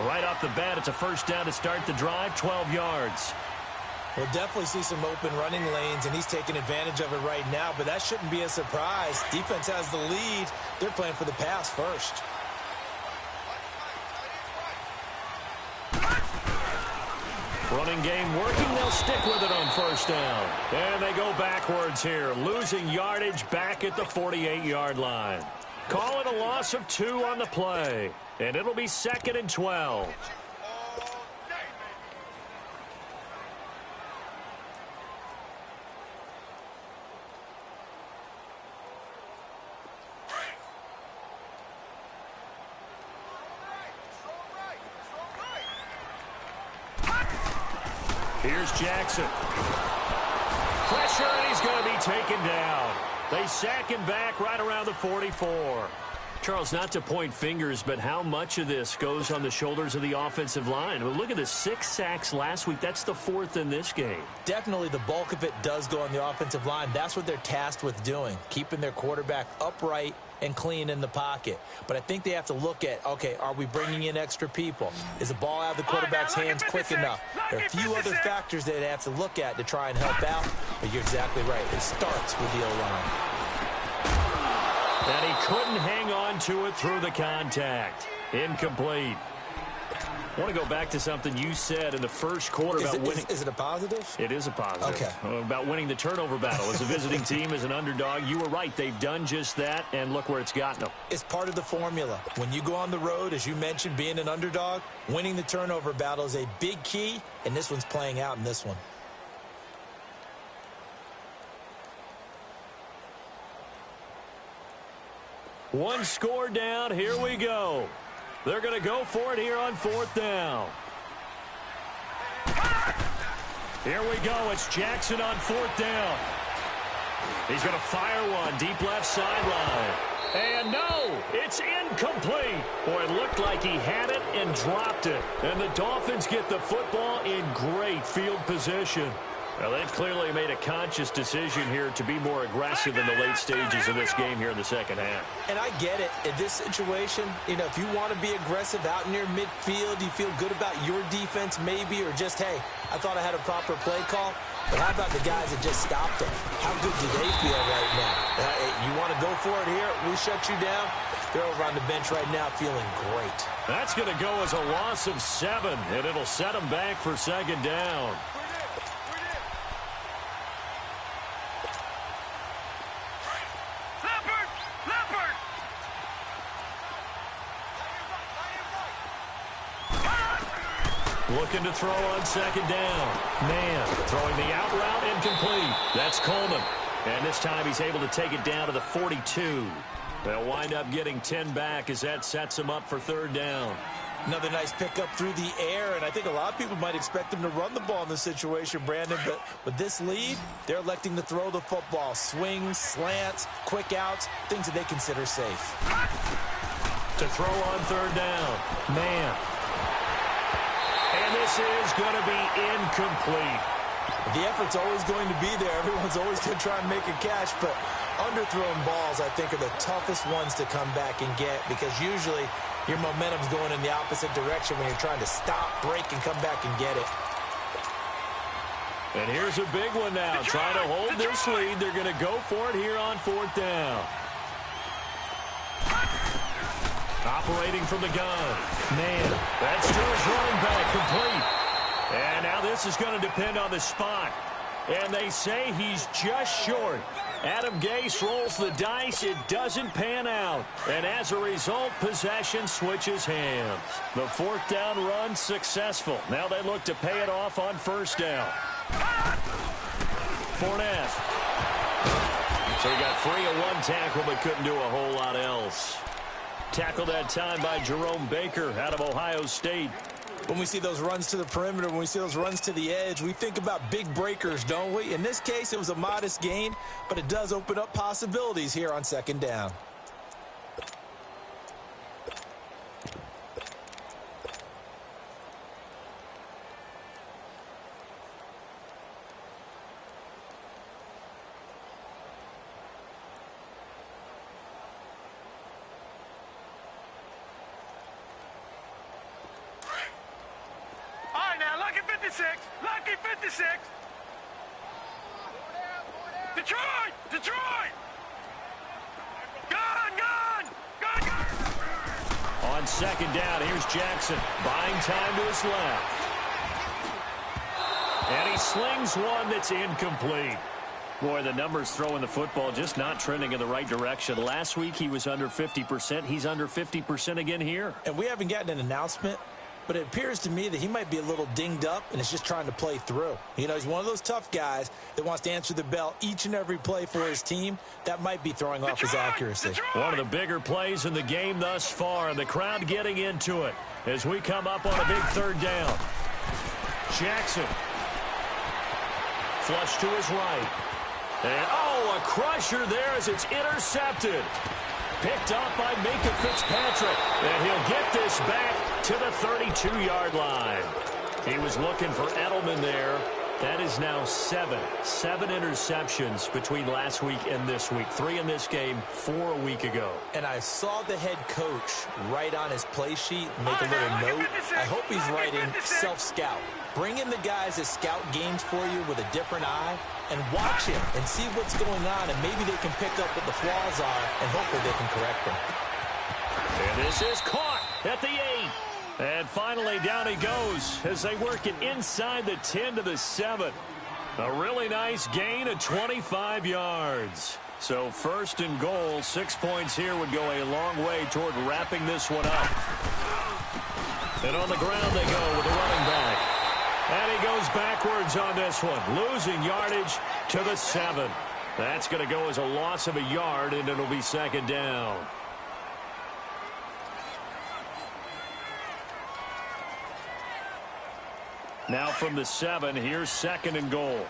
Right off the bat, it's a 1st down to start the drive, 12 yards. We'll definitely see some open running lanes, and he's taking advantage of it right now, but that shouldn't be a surprise. Defense has the lead. They're playing for the pass first. Running game working. They'll stick with it on 1st down. And they go backwards here, losing yardage back at the 48-yard line. Call it a loss of 2 on the play, and it'll be 2nd and 12. Here's Jackson. Pressure, and he's going to be taken down. They sack him back right around the 44. Charles, not to point fingers, but how much of this goes on the shoulders of the offensive line? Well, look at the 6 sacks last week. That's the 4th in this game. Definitely the bulk of it does go on the offensive line. That's what they're tasked with doing, keeping their quarterback upright and clean in the pocket. But I think they have to look at, okay, are we bringing in extra people? Is the ball out of the quarterback's hands quick enough? There are a few other factors that they have to look at to try and help out, but you're exactly right. It starts with the O-line. And he couldn't hang on to it through the contact. Incomplete. I want to go back to something you said in the first quarter about winning. Is it a positive? It is a positive. Okay. About winning the turnover battle. As a visiting team, as an underdog, you were right. They've done just that, and look where it's gotten them. It's part of the formula. When you go on the road, as you mentioned, being an underdog, winning the turnover battle is a big key, and this one's playing out in this one. One score down. Here we go. They're going to go for it here on 4th down. Here we go. It's Jackson on 4th down. He's going to fire one deep left sideline. And no, it's incomplete. Boy, it looked like he had it and dropped it. And the Dolphins get the football in great field position. Well, they've clearly made a conscious decision here to be more aggressive in the late stages of this game here in the second half. And I get it. In this situation, you know, if you want to be aggressive out near midfield, you feel good about your defense maybe, or just, hey, I thought I had a proper play call. But how about the guys that just stopped them? How good do they feel right now? You want to go for it here? We shut you down. They're over on the bench right now feeling great. That's going to go as a loss of 7, and it'll set them back for second down. Looking to throw on second down. Man, throwing the out route incomplete. That's Coleman. And this time he's able to take it down to the 42. They'll wind up getting 10 back as that sets them up for 3rd down. Another nice pickup through the air, and I think a lot of people might expect them to run the ball in this situation, Brandon, but with this lead, they're electing to throw the football. Swings, slants, quick outs, things that they consider safe. To throw on 3rd down. Man. And this is going to be incomplete. The effort's always going to be there. Everyone's always going to try and make a catch, but underthrown balls, I think, are the toughest ones to come back and get because usually your momentum's going in the opposite direction when you're trying to stop, break, and come back and get it. And here's a big one now. Trying to hold this lead. They're going to go for it here on 4th down. Operating from the gun. Man, that's to his running back, complete. And now this is going to depend on the spot. And they say he's just short. Adam Gase rolls the dice. It doesn't pan out. And as a result, possession switches hands. The 4th down run successful. Now they look to pay it off on 1st down. Fournette. So he got free of one tackle but couldn't do a whole lot else. Tackled that time by Jerome Baker out of Ohio State. When we see those runs to the perimeter, when we see those runs to the edge, we think about big breakers, don't we? In this case, it was a modest gain, but it does open up possibilities here on 2nd down. Lucky 56. Detroit. Gone. On 2nd down, here's Jackson. Buying time to his left. And he slings one that's incomplete. Boy, the numbers throwing the football just not trending in the right direction. Last week he was under 50%. He's under 50% again here. And we haven't gotten an announcement, but it appears to me that he might be a little dinged up and is just trying to play through. You know, he's one of those tough guys that wants to answer the bell each and every play for his team. That might be throwing off his accuracy. One of the bigger plays in the game thus far, and the crowd getting into it as we come up on a big 3rd down. Jackson Flush to his right. And, oh, a crusher there as it's intercepted. Picked off by Minka Fitzpatrick. And he'll get this back to the 32-yard line. He was looking for Edelman there. That is now seven interceptions between last week and this week. 3 in this game, 4 a week ago. And I saw the head coach write on his play sheet, make a little note. I hope he's writing self-scout. Bring in the guys that scout games for you with a different eye and watch him and see what's going on, and maybe they can pick up what the flaws are, and hopefully they can correct them. And this is caught at the 8. And finally, down he goes as they work it inside the 10 to the 7. A really nice gain of 25 yards. So first and goal, 6 points here would go a long way toward wrapping this one up. And on the ground they go with the running back. And he goes backwards on this one, losing yardage to the 7. That's going to go as a loss of a yard, and it'll be second down. Now from the 7, here's second and goal.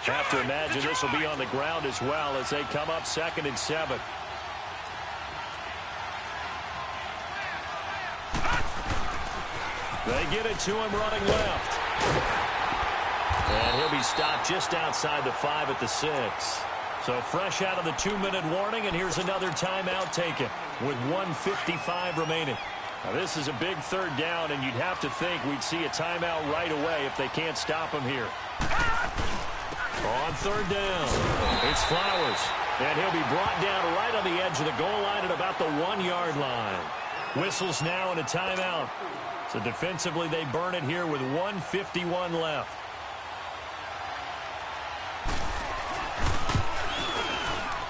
Have to imagine this will be on the ground as well as they come up second and 7. They get it to him running left. And he'll be stopped just outside the 5 at the 6. So fresh out of the 2-minute warning, and here's another timeout taken with 1:55 remaining. Now this is a big third down, and you'd have to think we'd see a timeout right away if they can't stop him here. On third down, it's Flowers, and he'll be brought down right on the edge of the goal line at about the 1-yard line. Whistles now and a timeout. So defensively they burn it here with 1:51 left.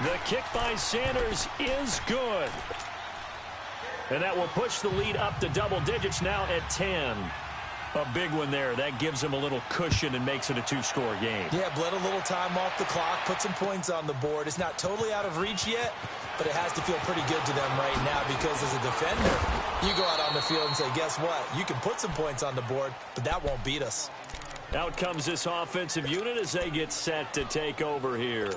The kick by Sanders is good. And that will push the lead up to double digits now at 10. A big one there. That gives them a little cushion and makes it a 2-score game. Yeah, bled a little time off the clock, put some points on the board. It's not totally out of reach yet, but it has to feel pretty good to them right now because as a defender, you go out on the field and say, guess what? You can put some points on the board, but that won't beat us. Out comes this offensive unit as they get set to take over here.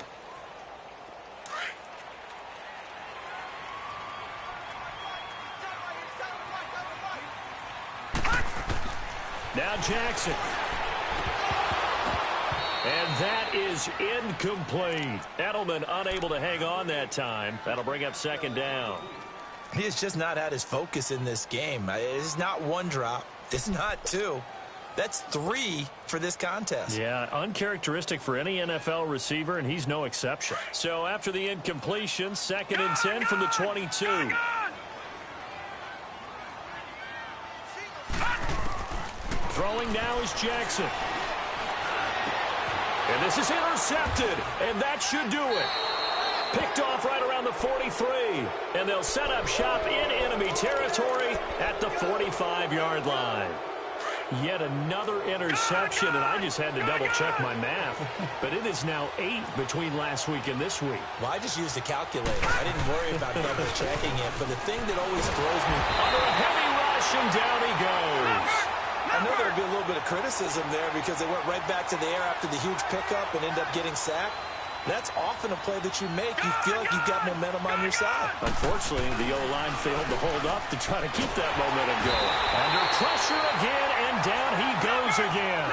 Now Jackson. And that is incomplete. Edelman unable to hang on that time. That'll bring up second down. He has just not had his focus in this game. It's not 1 drop. It's not 2. That's 3 for this contest. Yeah, uncharacteristic for any NFL receiver, and he's no exception. So after the incompletion, second and 10 from the 22. Throwing now is Jackson. And this is intercepted, and that should do it. Picked off right around the 43, and they'll set up shop in enemy territory at the 45-yard line. Yet another interception, and I just had to double-check my math. But it is now 8 between last week and this week. Well, I just used a calculator. I didn't worry about double-checking it, but the thing that always throws me... Under a heavy rush, and down he goes. I know there'll be a little bit of criticism there because they went right back to the air after the huge pickup and ended up getting sacked. That's often a play that you make. You feel like you've got momentum on your side. Unfortunately, the O-line failed to hold up to try to keep that momentum going. Under pressure again, and down he goes again.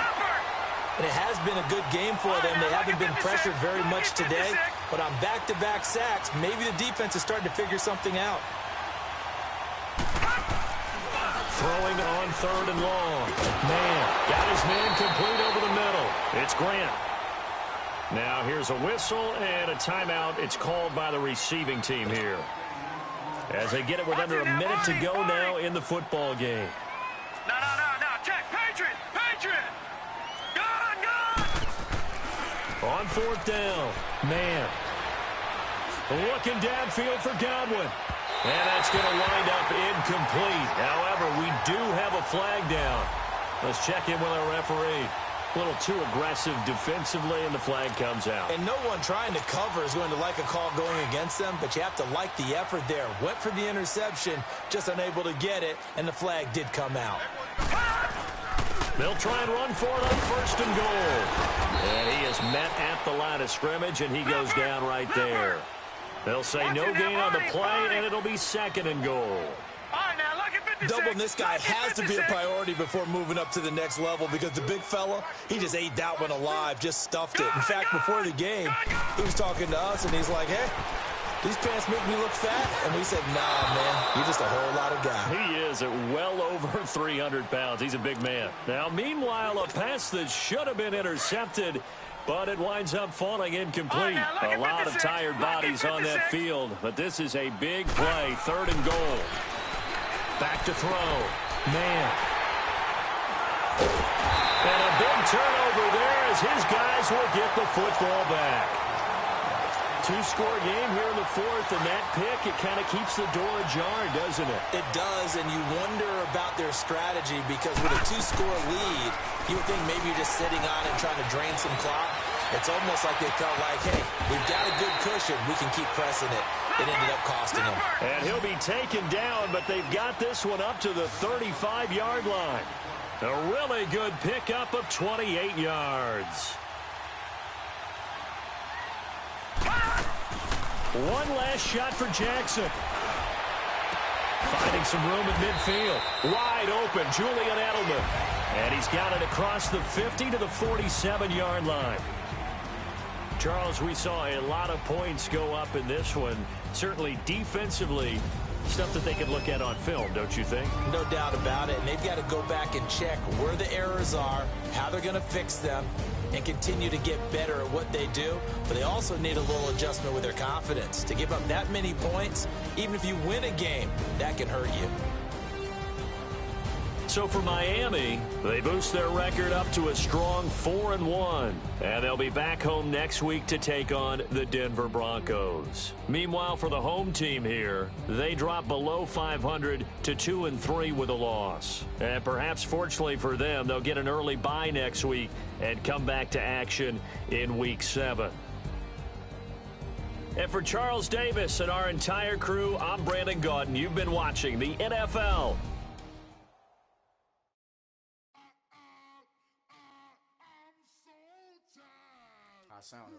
And it has been a good game for them. They haven't been pressured very much today, but on back-to-back sacks, maybe the defense is starting to figure something out. Throwing on third and long. Man, got his man complete over the middle. It's Grant. Now here's a whistle and a timeout. It's called by the receiving team here. As they get it with under a minute to go now in the football game. No. Check. Patriot. Gone. On fourth down. Man. Looking downfield for Godwin. And that's going to wind up incomplete. However, we do have a flag down. Let's check in with our referee. A little too aggressive defensively, and the flag comes out. And no one trying to cover is going to like a call going against them, but you have to like the effort there. Went for the interception, just unable to get it, and the flag did come out. They'll try and run for it on first and goal. And he is met at the line of scrimmage, and he goes down right there. They'll say no gain on the play, and it'll be second and goal. Doubling this guy has to be a priority before moving up to the next level because the big fella, he just ate that one alive, just stuffed it. In fact, before the game, he was talking to us, and he's like, hey, these pants make me look fat. And we said, nah, man, you're just a whole lot of guy. He is at well over 300 pounds. He's a big man. Now, meanwhile, a pass that should have been intercepted, but it winds up falling incomplete. A lot of tired bodies on that field, but this is a big play, third and goal. Back to throw. Man. And a big turnover there as his guys will get the football back. Two-score game here in the fourth, and that pick, it kind of keeps the door ajar, doesn't it? It does, and you wonder about their strategy because with a two-score lead, you would think maybe you're just sitting on it trying to drain some clock. It's almost like they felt like, hey, we've got a good cushion. We can keep pressing it. It ended up costing them. And he'll be taken down, but they've got this one up to the 35-yard line. A really good pickup of 28 yards. One last shot for Jackson. Finding some room at midfield. Wide open, Julian Edelman. And he's got it across the 50 to the 47-yard line. Charles, we saw a lot of points go up in this one. Certainly defensively, stuff that they can look at on film, don't you think? No doubt about it. And they've got to go back and check where the errors are, how they're going to fix them, and continue to get better at what they do. But they also need a little adjustment with their confidence. To give up that many points, even if you win a game, that can hurt you. So for Miami, they boost their record up to a strong 4-1. And they'll be back home next week to take on the Denver Broncos. Meanwhile, for the home team here, they drop below 500 to 2-3 with a loss. And perhaps fortunately for them, they'll get an early bye next week and come back to action in Week 7. And for Charles Davis and our entire crew, I'm Brandon Gaudin. You've been watching the NFL. I sounded